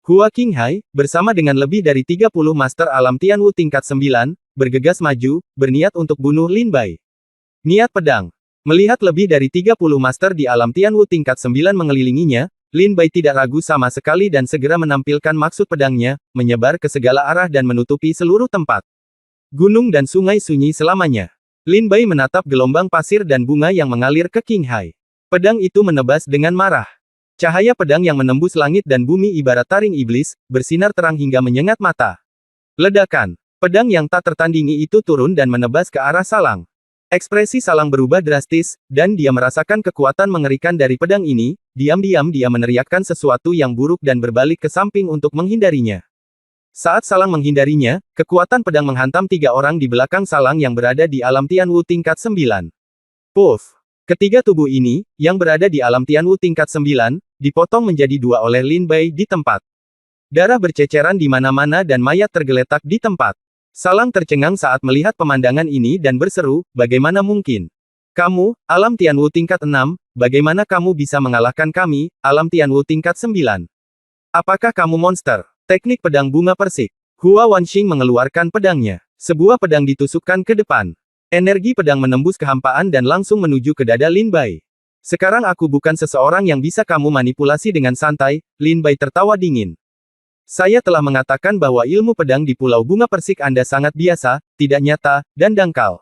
Hua Qinghai, bersama dengan lebih dari 30 Master Alam Tianwu tingkat 9, bergegas maju, berniat untuk bunuh Lin Bai. Niat pedang. Melihat lebih dari 30 Master di Alam Tianwu tingkat 9 mengelilinginya, Lin Bai tidak ragu sama sekali dan segera menampilkan maksud pedangnya, menyebar ke segala arah dan menutupi seluruh tempat. Gunung dan sungai sunyi selamanya. Lin Bai menatap gelombang pasir dan bunga yang mengalir ke Qinghai. Pedang itu menebas dengan marah. Cahaya pedang yang menembus langit dan bumi ibarat taring iblis, bersinar terang hingga menyengat mata. Ledakan. Pedang yang tak tertandingi itu turun dan menebas ke arah Salang. Ekspresi Salang berubah drastis, dan dia merasakan kekuatan mengerikan dari pedang ini. Diam-diam dia meneriakkan sesuatu yang buruk dan berbalik ke samping untuk menghindarinya. Saat Salang menghindarinya, kekuatan pedang menghantam 3 orang di belakang Salang yang berada di Alam Tianwu tingkat 9. Puff! Ketiga tubuh ini, yang berada di Alam Tianwu tingkat 9, dipotong menjadi 2 oleh Lin Bai di tempat. Darah berceceran di mana-mana dan mayat tergeletak di tempat. Salang tercengang saat melihat pemandangan ini dan berseru, bagaimana mungkin? Kamu, Alam Tianwu tingkat 6, bagaimana kamu bisa mengalahkan kami, Alam Tianwu tingkat 9? Apakah kamu monster? Teknik pedang bunga persik. Hua Wanxing mengeluarkan pedangnya. Sebuah pedang ditusukkan ke depan. Energi pedang menembus kehampaan dan langsung menuju ke dada Lin Bai. Sekarang aku bukan seseorang yang bisa kamu manipulasi dengan santai, Lin Bai tertawa dingin. Saya telah mengatakan bahwa ilmu pedang di Pulau Bunga Persik Anda sangat biasa, tidak nyata, dan dangkal.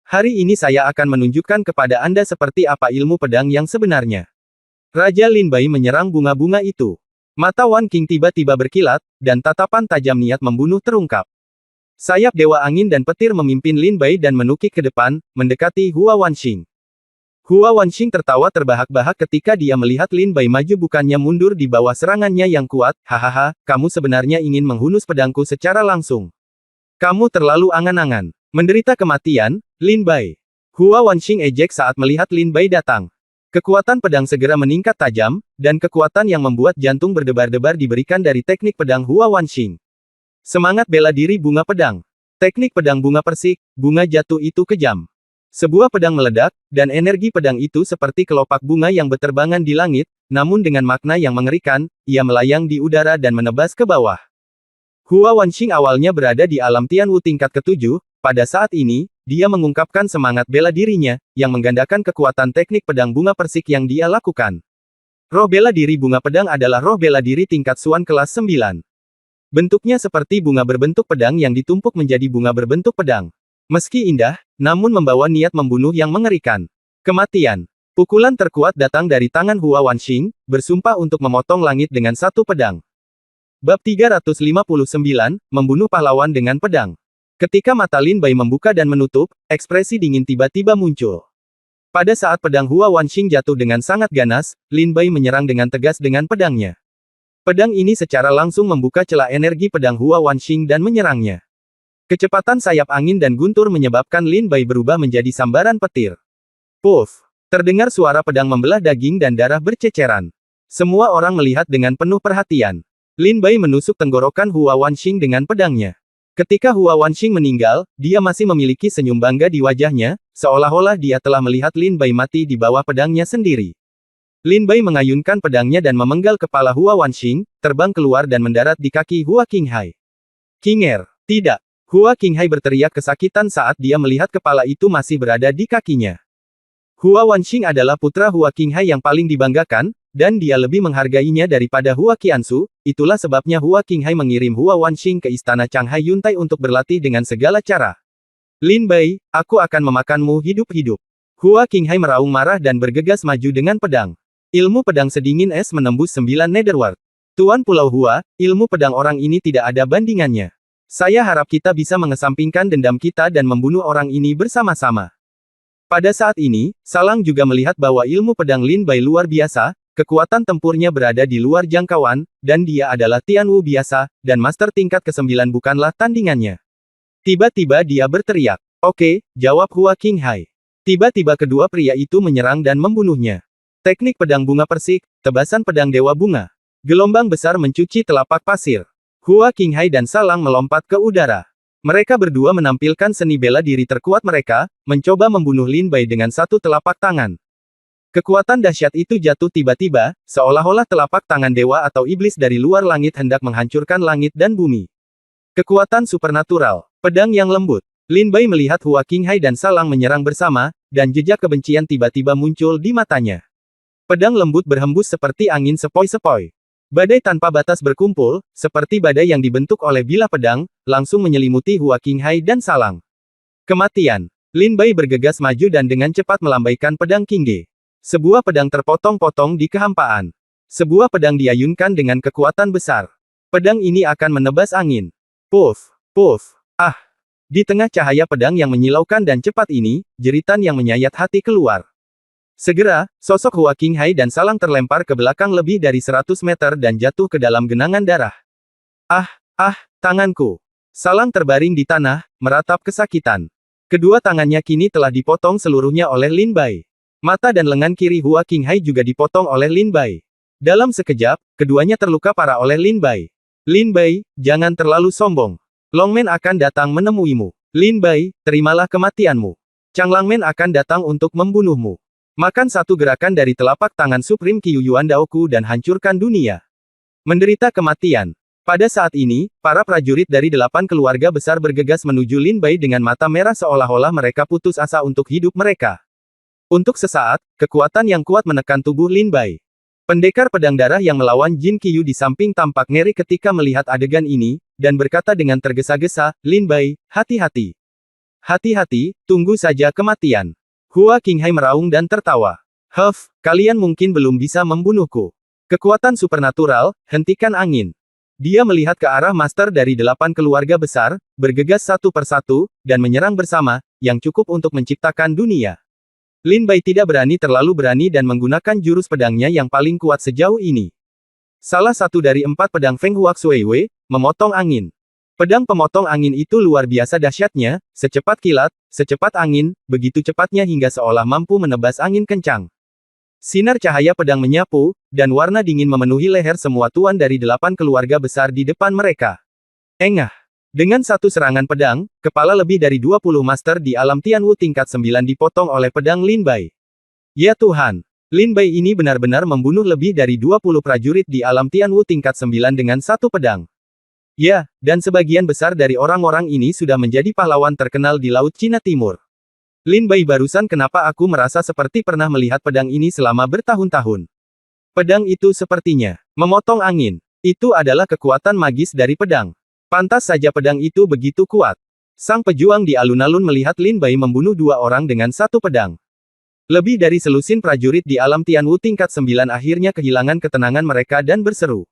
Hari ini saya akan menunjukkan kepada Anda seperti apa ilmu pedang yang sebenarnya. Raja Lin Bai menyerang bunga-bunga itu. Mata Wan Qing tiba-tiba berkilat, dan tatapan tajam niat membunuh terungkap. Sayap Dewa Angin dan petir memimpin Lin Bai dan menukik ke depan, mendekati Hua Wanxing. Hua Wanxing tertawa terbahak-bahak ketika dia melihat Lin Bai maju bukannya mundur di bawah serangannya yang kuat, hahaha, kamu sebenarnya ingin menghunus pedangku secara langsung. Kamu terlalu angan-angan. Menderita kematian, Lin Bai. Hua Wanxing ejek saat melihat Lin Bai datang. Kekuatan pedang segera meningkat tajam, dan kekuatan yang membuat jantung berdebar-debar diberikan dari teknik pedang Hua Wanxing. Semangat bela diri bunga pedang. Teknik pedang bunga persik, bunga jatuh itu kejam. Sebuah pedang meledak, dan energi pedang itu seperti kelopak bunga yang berterbangan di langit, namun dengan makna yang mengerikan, ia melayang di udara dan menebas ke bawah. Hua Wanxing awalnya berada di Alam Tianwu tingkat ke-7, pada saat ini, dia mengungkapkan semangat bela dirinya, yang menggandakan kekuatan teknik pedang bunga persik yang dia lakukan. Roh bela diri bunga pedang adalah roh bela diri tingkat Suan kelas 9. Bentuknya seperti bunga berbentuk pedang yang ditumpuk menjadi bunga berbentuk pedang. Meski indah, namun membawa niat membunuh yang mengerikan. Kematian. Pukulan terkuat datang dari tangan Hua Wanxing, bersumpah untuk memotong langit dengan satu pedang. Bab 359, membunuh pahlawan dengan pedang. Ketika mata Lin Bai membuka dan menutup, ekspresi dingin tiba-tiba muncul. Pada saat pedang Hua Wanxing jatuh dengan sangat ganas, Lin Bai menyerang dengan tegas dengan pedangnya. Pedang ini secara langsung membuka celah energi pedang Hua Wanxing dan menyerangnya. Kecepatan sayap angin dan guntur menyebabkan Lin Bai berubah menjadi sambaran petir. Puff! Terdengar suara pedang membelah daging dan darah berceceran. Semua orang melihat dengan penuh perhatian. Lin Bai menusuk tenggorokan Hua Wanxing dengan pedangnya. Ketika Hua Wanxing meninggal, dia masih memiliki senyum bangga di wajahnya, seolah-olah dia telah melihat Lin Bai mati di bawah pedangnya sendiri. Lin Bai mengayunkan pedangnya dan memenggal kepala Hua Wanxing, terbang keluar dan mendarat di kaki Hua Qinghai. Kinger! Tidak! Hua Qinghai berteriak kesakitan saat dia melihat kepala itu masih berada di kakinya. Hua Wanxing adalah putra Hua Qinghai yang paling dibanggakan, dan dia lebih menghargainya daripada Hua Qiansu, itulah sebabnya Hua Qinghai mengirim Hua Wanxing ke istana Changhai Yuntai untuk berlatih dengan segala cara. Lin Bai, aku akan memakanmu hidup-hidup. Hua Qinghai meraung marah dan bergegas maju dengan pedang. Ilmu pedang sedingin es menembus 9 Netherworld. Tuan Pulau Hua, ilmu pedang orang ini tidak ada bandingannya. Saya harap kita bisa mengesampingkan dendam kita dan membunuh orang ini bersama-sama. Pada saat ini, Salang juga melihat bahwa ilmu pedang Lin Bai luar biasa, kekuatan tempurnya berada di luar jangkauan, dan dia adalah Tian Wu biasa, dan master tingkat ke-9 bukanlah tandingannya. Tiba-tiba dia berteriak. Oke, jawab Hua Qinghai. Tiba-tiba kedua pria itu menyerang dan membunuhnya. Teknik pedang bunga persik, tebasan pedang dewa bunga. Gelombang besar mencuci telapak pasir. Hua Qinghai dan Salang melompat ke udara. Mereka berdua menampilkan seni bela diri terkuat mereka, mencoba membunuh Lin Bai dengan satu telapak tangan. Kekuatan dahsyat itu jatuh tiba-tiba, seolah-olah telapak tangan dewa atau iblis dari luar langit hendak menghancurkan langit dan bumi. Kekuatan supernatural, pedang yang lembut. Lin Bai melihat Hua Qinghai dan Salang menyerang bersama, dan jejak kebencian tiba-tiba muncul di matanya. Pedang lembut berhembus seperti angin sepoi-sepoi. Badai tanpa batas berkumpul, seperti badai yang dibentuk oleh bilah pedang, langsung menyelimuti Hua Qinghai dan Salang. Kematian. Lin Bai bergegas maju dan dengan cepat melambaikan pedang Qingge. Sebuah pedang terpotong-potong di kehampaan. Sebuah pedang diayunkan dengan kekuatan besar. Pedang ini akan menebas angin. Puff, puff, ah. Di tengah cahaya pedang yang menyilaukan dan cepat ini, jeritan yang menyayat hati keluar. Segera, sosok Hua Qinghai dan Salang terlempar ke belakang lebih dari 100 meter dan jatuh ke dalam genangan darah. Tanganku. Salang terbaring di tanah, meratap kesakitan. Kedua tangannya kini telah dipotong seluruhnya oleh Lin Bai. Mata dan lengan kiri Hua Qinghai juga dipotong oleh Lin Bai. Dalam sekejap, keduanya terluka parah oleh Lin Bai. Lin Bai, jangan terlalu sombong. Longmen akan datang menemuimu. Lin Bai, terimalah kematianmu. Changlangmen akan datang untuk membunuhmu. Makan satu gerakan dari telapak tangan Supreme Qiyu Yuan Daoku dan hancurkan dunia. Menderita kematian. Pada saat ini, para prajurit dari 8 keluarga besar bergegas menuju Lin Bai dengan mata merah seolah-olah mereka putus asa untuk hidup mereka. Untuk sesaat, kekuatan yang kuat menekan tubuh Lin Bai. Pendekar pedang darah yang melawan Jin Qiyu di samping tampak ngeri ketika melihat adegan ini, dan berkata dengan tergesa-gesa, Lin Bai, hati-hati. Hati-hati, tunggu saja kematian. Hua Qinghai meraung dan tertawa. Kalian mungkin belum bisa membunuhku. Kekuatan supernatural, hentikan angin. Dia melihat ke arah master dari 8 keluarga besar, bergegas satu persatu, dan menyerang bersama, yang cukup untuk menciptakan dunia. Lin Bai tidak terlalu berani dan menggunakan jurus pedangnya yang paling kuat sejauh ini. Salah satu dari 4 pedang Feng Huak Suiwei, memotong angin. Pedang pemotong angin itu luar biasa dahsyatnya, secepat kilat, secepat angin, begitu cepatnya hingga seolah mampu menebas angin kencang. Sinar cahaya pedang menyapu, dan warna dingin memenuhi leher semua tuan dari 8 keluarga besar di depan mereka. Engah. Dengan satu serangan pedang, kepala lebih dari 20 master di alam Tianwu tingkat 9 dipotong oleh pedang Lin Bai. Ya Tuhan! Lin Bai ini benar-benar membunuh lebih dari 20 prajurit di alam Tianwu tingkat 9 dengan satu pedang. Ya, dan sebagian besar dari orang-orang ini sudah menjadi pahlawan terkenal di Laut Cina Timur. Lin Bai barusan kenapa aku merasa seperti pernah melihat pedang ini selama bertahun-tahun. Pedang itu sepertinya memotong angin. Itu adalah kekuatan magis dari pedang. Pantas saja pedang itu begitu kuat. Sang pejuang di alun-alun melihat Lin Bai membunuh 2 orang dengan satu pedang. Lebih dari selusin prajurit di alam Tianwu tingkat 9 akhirnya kehilangan ketenangan mereka dan berseru.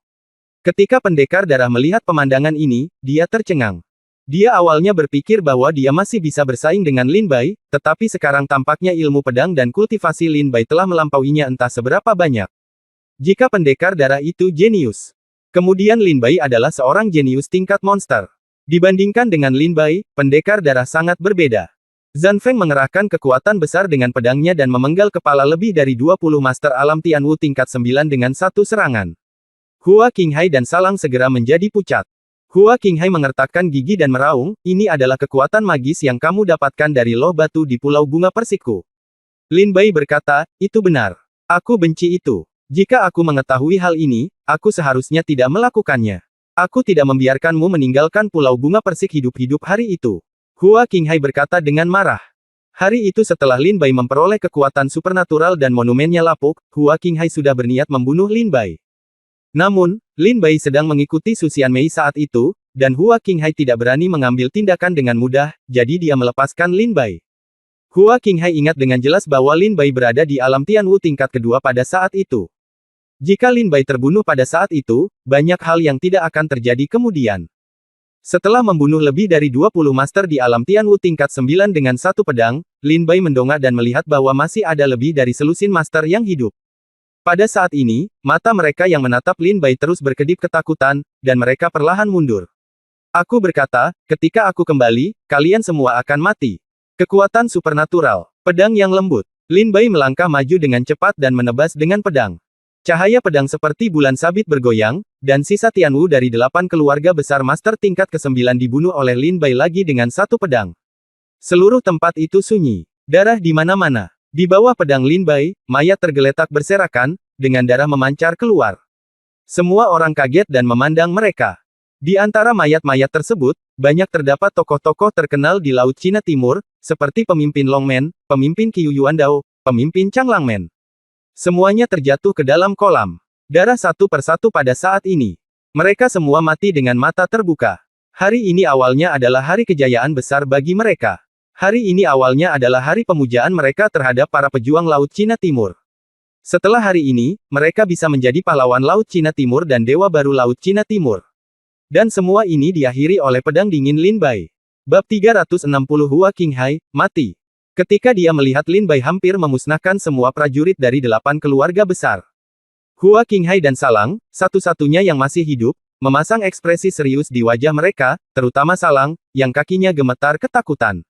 Ketika pendekar darah melihat pemandangan ini, dia tercengang. Dia awalnya berpikir bahwa dia masih bisa bersaing dengan Lin Bai, tetapi sekarang tampaknya ilmu pedang dan kultivasi Lin Bai telah melampauinya entah seberapa banyak. Jika pendekar darah itu jenius, kemudian Lin Bai adalah seorang jenius tingkat monster. Dibandingkan dengan Lin Bai, pendekar darah sangat berbeda. Zhan Feng mengerahkan kekuatan besar dengan pedangnya dan memenggal kepala lebih dari 20 master alam Tianwu tingkat 9 dengan satu serangan. Hua Qinghai dan Salang segera menjadi pucat. Hua Qinghai mengertakkan gigi dan meraung, ini adalah kekuatan magis yang kamu dapatkan dari loh batu di Pulau Bunga Persikku. Lin Bai berkata, itu benar. Aku benci itu. Jika aku mengetahui hal ini, aku seharusnya tidak melakukannya. Aku tidak membiarkanmu meninggalkan Pulau Bunga Persik hidup-hidup hari itu. Hua Qinghai berkata dengan marah. Hari itu setelah Lin Bai memperoleh kekuatan supernatural dan monumennya lapuk, Hua Qinghai sudah berniat membunuh Lin Bai. Namun, Lin Bai sedang mengikuti Su Xianmei saat itu, dan Hua Qinghai tidak berani mengambil tindakan dengan mudah, jadi dia melepaskan Lin Bai. Hua Qinghai ingat dengan jelas bahwa Lin Bai berada di alam Tianwu tingkat kedua pada saat itu. Jika Lin Bai terbunuh pada saat itu, banyak hal yang tidak akan terjadi kemudian. Setelah membunuh lebih dari 20 master di alam Tianwu tingkat 9 dengan satu pedang, Lin Bai mendongak dan melihat bahwa masih ada lebih dari selusin master yang hidup. Pada saat ini, mata mereka yang menatap Lin Bai terus berkedip ketakutan, dan mereka perlahan mundur. Aku berkata, ketika aku kembali, kalian semua akan mati. Kekuatan supernatural. Pedang yang lembut. Lin Bai melangkah maju dengan cepat dan menebas dengan pedang. Cahaya pedang seperti bulan sabit bergoyang, dan sisa Tianwu dari 8 keluarga besar master tingkat ke-9 dibunuh oleh Lin Bai lagi dengan satu pedang. Seluruh tempat itu sunyi. Darah di mana-mana. Di bawah pedang Lin Bai, mayat tergeletak berserakan, dengan darah memancar keluar. Semua orang kaget dan memandang mereka. Di antara mayat-mayat tersebut, banyak terdapat tokoh-tokoh terkenal di Laut Cina Timur, seperti pemimpin Longmen, pemimpin Qiu Yuandao, pemimpin Changlangmen. Semuanya terjatuh ke dalam kolam darah satu persatu pada saat ini. Mereka semua mati dengan mata terbuka. Hari ini awalnya adalah hari kejayaan besar bagi mereka. Hari ini awalnya adalah hari pemujaan mereka terhadap para pejuang Laut Cina Timur. Setelah hari ini, mereka bisa menjadi pahlawan Laut Cina Timur dan dewa baru Laut Cina Timur. Dan semua ini diakhiri oleh pedang dingin Lin Bai. Bab 360 Hua Qinghai, mati. Ketika dia melihat Lin Bai hampir memusnahkan semua prajurit dari 8 keluarga besar. Hua Qinghai dan Salang, satu-satunya yang masih hidup, memasang ekspresi serius di wajah mereka, terutama Salang, yang kakinya gemetar ketakutan.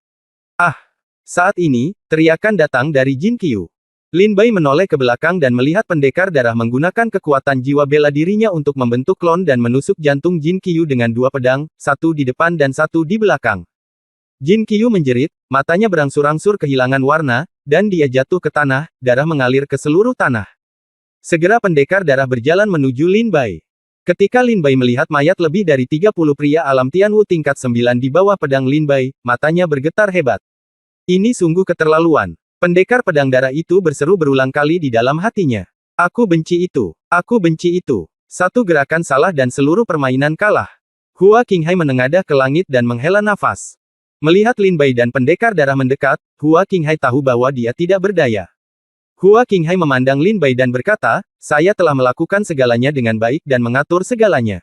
Ah! Saat ini, teriakan datang dari Jin Qiu. Lin Bai menoleh ke belakang dan melihat pendekar darah menggunakan kekuatan jiwa bela dirinya untuk membentuk klon dan menusuk jantung Jin Qiu dengan dua pedang, satu di depan dan satu di belakang. Jin Qiu menjerit, matanya berangsur-angsur kehilangan warna, dan dia jatuh ke tanah, darah mengalir ke seluruh tanah. Segera pendekar darah berjalan menuju Lin Bai. Ketika Lin Bai melihat mayat lebih dari 30 pria alam Tianwu tingkat 9 di bawah pedang Lin Bai, matanya bergetar hebat. Ini sungguh keterlaluan. Pendekar pedang darah itu berseru berulang kali di dalam hatinya. Aku benci itu. Aku benci itu. Satu gerakan salah dan seluruh permainan kalah. Hua Qinghai menengadah ke langit dan menghela nafas. Melihat Lin Bai dan pendekar darah mendekat, Hua Qinghai tahu bahwa dia tidak berdaya. Hua Qinghai memandang Lin Bai dan berkata, saya telah melakukan segalanya dengan baik dan mengatur segalanya.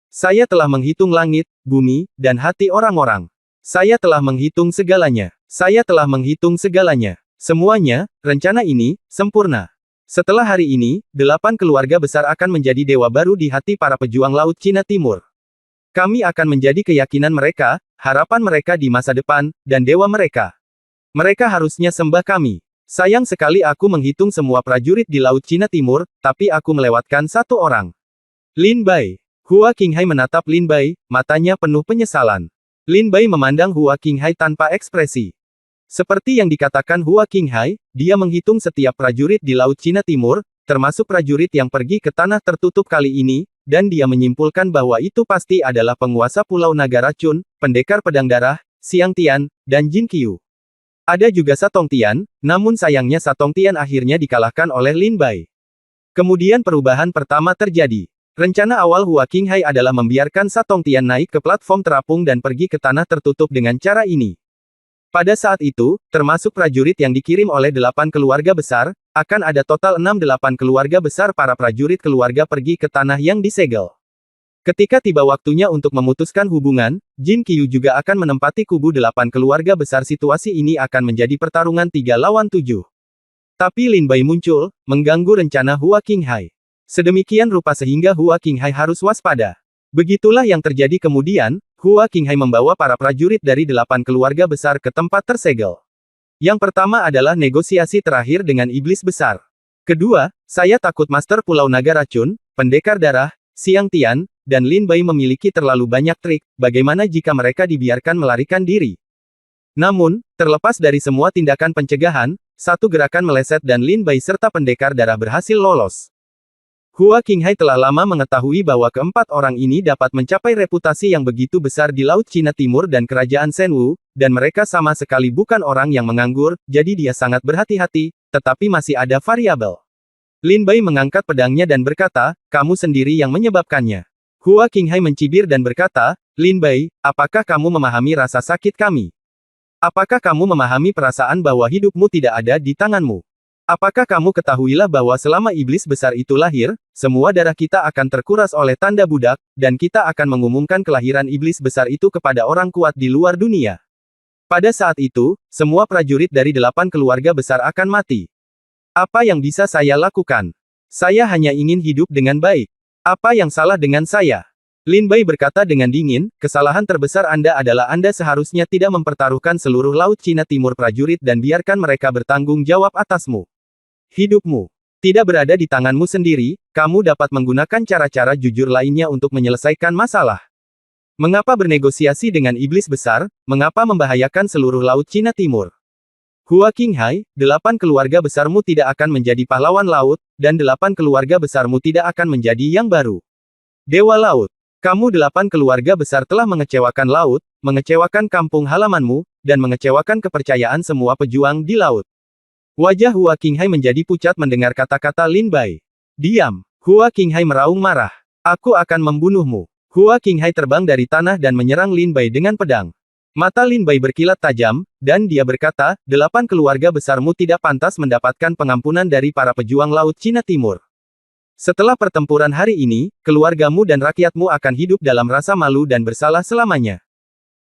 Saya telah menghitung langit, bumi, dan hati orang-orang. Saya telah menghitung segalanya. Saya telah menghitung segalanya. Semuanya, rencana ini, sempurna. Setelah hari ini, 8 keluarga besar akan menjadi dewa baru di hati para pejuang Laut Cina Timur. Kami akan menjadi keyakinan mereka, harapan mereka di masa depan, dan dewa mereka. Mereka harusnya sembah kami. Sayang sekali aku menghitung semua prajurit di Laut Cina Timur, tapi aku melewatkan satu orang. Lin Bai. Hua Qinghai menatap Lin Bai, matanya penuh penyesalan. Lin Bai memandang Hua Qinghai tanpa ekspresi. Seperti yang dikatakan Hua Qinghai, dia menghitung setiap prajurit di Laut Cina Timur, termasuk prajurit yang pergi ke tanah tertutup kali ini, dan dia menyimpulkan bahwa itu pasti adalah penguasa Pulau Naga Racun, pendekar pedang darah, Xiang Tian, dan Jin Qiu. Ada juga Satong Tian, namun sayangnya Satong Tian akhirnya dikalahkan oleh Lin Bai. Kemudian perubahan pertama terjadi. Rencana awal Hua Qinghai adalah membiarkan Satong Tian naik ke platform terapung dan pergi ke tanah tertutup dengan cara ini. Pada saat itu, termasuk prajurit yang dikirim oleh 8 keluarga besar, akan ada total 6-8 keluarga besar para prajurit keluarga pergi ke tanah yang disegel. Ketika tiba waktunya untuk memutuskan hubungan, Jin Qiu juga akan menempati kubu 8 keluarga besar. Situasi ini akan menjadi pertarungan 3 lawan 7. Tapi Lin Bai muncul, mengganggu rencana Hua Qinghai. Sedemikian rupa sehingga Hua Qinghai harus waspada. Begitulah yang terjadi kemudian, Hua Qinghai membawa para prajurit dari 8 keluarga besar ke tempat tersegel. Yang pertama adalah negosiasi terakhir dengan iblis besar. Kedua, saya takut Master Pulau Naga Racun, pendekar darah, Xiang Tian, dan Lin Bai memiliki terlalu banyak trik, bagaimana jika mereka dibiarkan melarikan diri. Namun, terlepas dari semua tindakan pencegahan, satu gerakan meleset dan Lin Bai serta pendekar darah berhasil lolos. Hua Qinghai telah lama mengetahui bahwa keempat orang ini dapat mencapai reputasi yang begitu besar di Laut Cina Timur dan Kerajaan Shenwu, dan mereka sama sekali bukan orang yang menganggur, jadi dia sangat berhati-hati, tetapi masih ada variabel. Lin Bai mengangkat pedangnya dan berkata, kamu sendiri yang menyebabkannya. Hua Qinghai mencibir dan berkata, Lin Bai, apakah kamu memahami rasa sakit kami? Apakah kamu memahami perasaan bahwa hidupmu tidak ada di tanganmu? Apakah kamu ketahuilah bahwa selama iblis besar itu lahir, semua darah kita akan terkuras oleh tanda budak, dan kita akan mengumumkan kelahiran iblis besar itu kepada orang kuat di luar dunia. Pada saat itu, semua prajurit dari 8 keluarga besar akan mati. Apa yang bisa saya lakukan? Saya hanya ingin hidup dengan baik. Apa yang salah dengan saya? Lin Bai berkata dengan dingin, kesalahan terbesar Anda adalah Anda seharusnya tidak mempertaruhkan seluruh Laut Cina Timur prajurit dan biarkan mereka bertanggung jawab atasmu. Hidupmu tidak berada di tanganmu sendiri, kamu dapat menggunakan cara-cara jujur lainnya untuk menyelesaikan masalah. Mengapa bernegosiasi dengan iblis besar, mengapa membahayakan seluruh Laut Cina Timur? Hua Qinghai, 8 keluarga besarmu tidak akan menjadi pahlawan laut, dan 8 keluarga besarmu tidak akan menjadi yang baru. Dewa Laut, kamu 8 keluarga besar telah mengecewakan laut, mengecewakan kampung halamanmu, dan mengecewakan kepercayaan semua pejuang di laut. Wajah Hua Qinghai menjadi pucat mendengar kata-kata Lin Bai. Diam. Hua Qinghai meraung marah. Aku akan membunuhmu. Hua Qinghai terbang dari tanah dan menyerang Lin Bai dengan pedang. Mata Lin Bai berkilat tajam, dan dia berkata, 8 keluarga besarmu tidak pantas mendapatkan pengampunan dari para pejuang Laut Cina Timur. Setelah pertempuran hari ini, keluargamu dan rakyatmu akan hidup dalam rasa malu dan bersalah selamanya.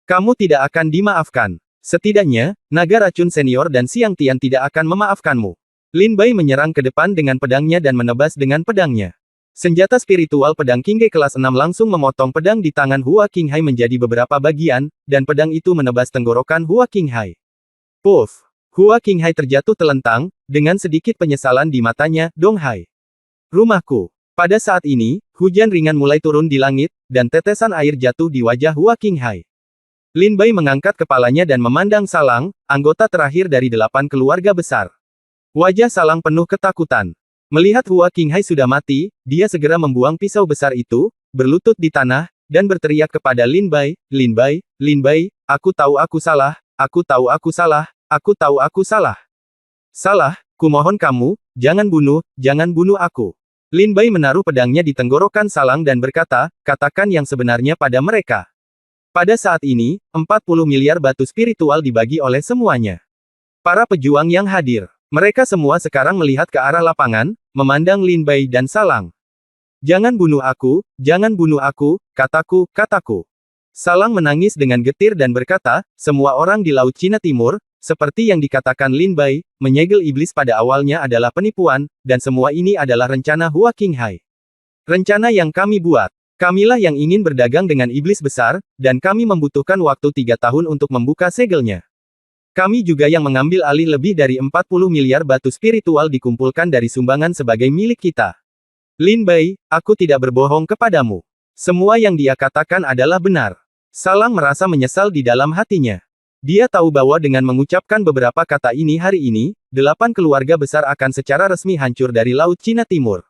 Kamu tidak akan dimaafkan. Setidaknya, naga racun senior dan Siang Tian tidak akan memaafkanmu. Lin Bai menyerang ke depan dengan pedangnya dan menebas dengan pedangnya. Senjata spiritual pedang Qingge kelas 6 langsung memotong pedang di tangan Hua Qinghai menjadi beberapa bagian, dan pedang itu menebas tenggorokan Hua Qinghai. Puff! Hua Qinghai terjatuh telentang, dengan sedikit penyesalan di matanya, Donghai. Rumahku. Pada saat ini, hujan ringan mulai turun di langit, dan tetesan air jatuh di wajah Hua Qinghai. Lin Bai mengangkat kepalanya dan memandang Salang, anggota terakhir dari 8 keluarga besar. Wajah Salang penuh ketakutan. Melihat Hua Qinghai sudah mati, dia segera membuang pisau besar itu, berlutut di tanah, dan berteriak kepada Lin Bai, Lin Bai, Lin Bai, aku tahu aku salah, aku tahu aku salah, aku tahu aku salah. Salah, kumohon kamu, jangan bunuh aku. Lin Bai menaruh pedangnya di tenggorokan Salang dan berkata, katakan yang sebenarnya pada mereka. Pada saat ini, 40 miliar batu spiritual dibagi oleh semuanya. Para pejuang yang hadir. Mereka semua sekarang melihat ke arah lapangan, memandang Lin Bai dan Salang. Jangan bunuh aku, kataku. Salang menangis dengan getir dan berkata, semua orang di Laut Cina Timur, seperti yang dikatakan Lin Bai, menyegel iblis pada awalnya adalah penipuan, dan semua ini adalah rencana Hua Qinghai. Rencana yang kami buat. Kamilah yang ingin berdagang dengan iblis besar, dan kami membutuhkan waktu 3 tahun untuk membuka segelnya. Kami juga yang mengambil alih lebih dari 40 miliar batu spiritual dikumpulkan dari sumbangan sebagai milik kita. Lin Bai, aku tidak berbohong kepadamu. Semua yang dia katakan adalah benar. Salang merasa menyesal di dalam hatinya. Dia tahu bahwa dengan mengucapkan beberapa kata ini hari ini, 8 keluarga besar akan secara resmi hancur dari Laut Cina Timur.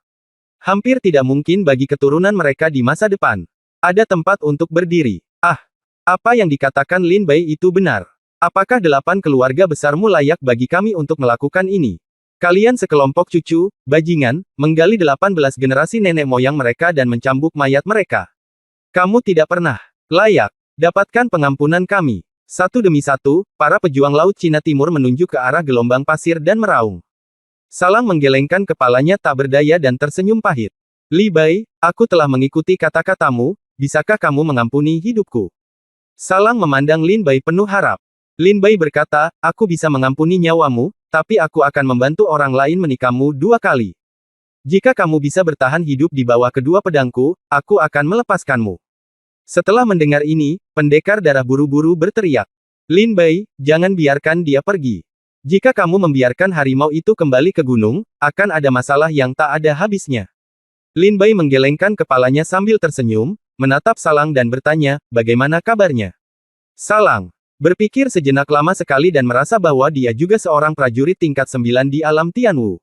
Hampir tidak mungkin bagi keturunan mereka di masa depan. Ada tempat untuk berdiri. Apa yang dikatakan Lin Bai itu benar. Apakah 8 keluarga besarmu layak bagi kami untuk melakukan ini? Kalian sekelompok cucu, bajingan, menggali 18 generasi nenek moyang mereka dan mencambuk mayat mereka. Kamu tidak pernah layak dapatkan pengampunan kami. Satu demi satu, para pejuang Laut Cina Timur menunjuk ke arah gelombang pasir dan meraung. Salang menggelengkan kepalanya tak berdaya dan tersenyum pahit. Li Bai, aku telah mengikuti kata-katamu, bisakah kamu mengampuni hidupku? Salang memandang Lin Bai penuh harap. Lin Bai berkata, aku bisa mengampuni nyawamu, tapi aku akan membantu orang lain menikahmu 2 kali. Jika kamu bisa bertahan hidup di bawah kedua pedangku, aku akan melepaskanmu. Setelah mendengar ini, pendekar darah buru-buru berteriak. Lin Bai, jangan biarkan dia pergi. Jika kamu membiarkan harimau itu kembali ke gunung, akan ada masalah yang tak ada habisnya. Lin Bai menggelengkan kepalanya sambil tersenyum, menatap Salang dan bertanya, bagaimana kabarnya? Salang berpikir sejenak lama sekali dan merasa bahwa dia juga seorang prajurit tingkat 9 di alam Tianwu.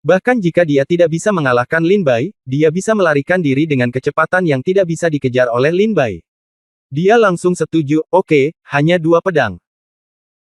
Bahkan jika dia tidak bisa mengalahkan Lin Bai, dia bisa melarikan diri dengan kecepatan yang tidak bisa dikejar oleh Lin Bai. Dia langsung setuju, oke, hanya 2 pedang.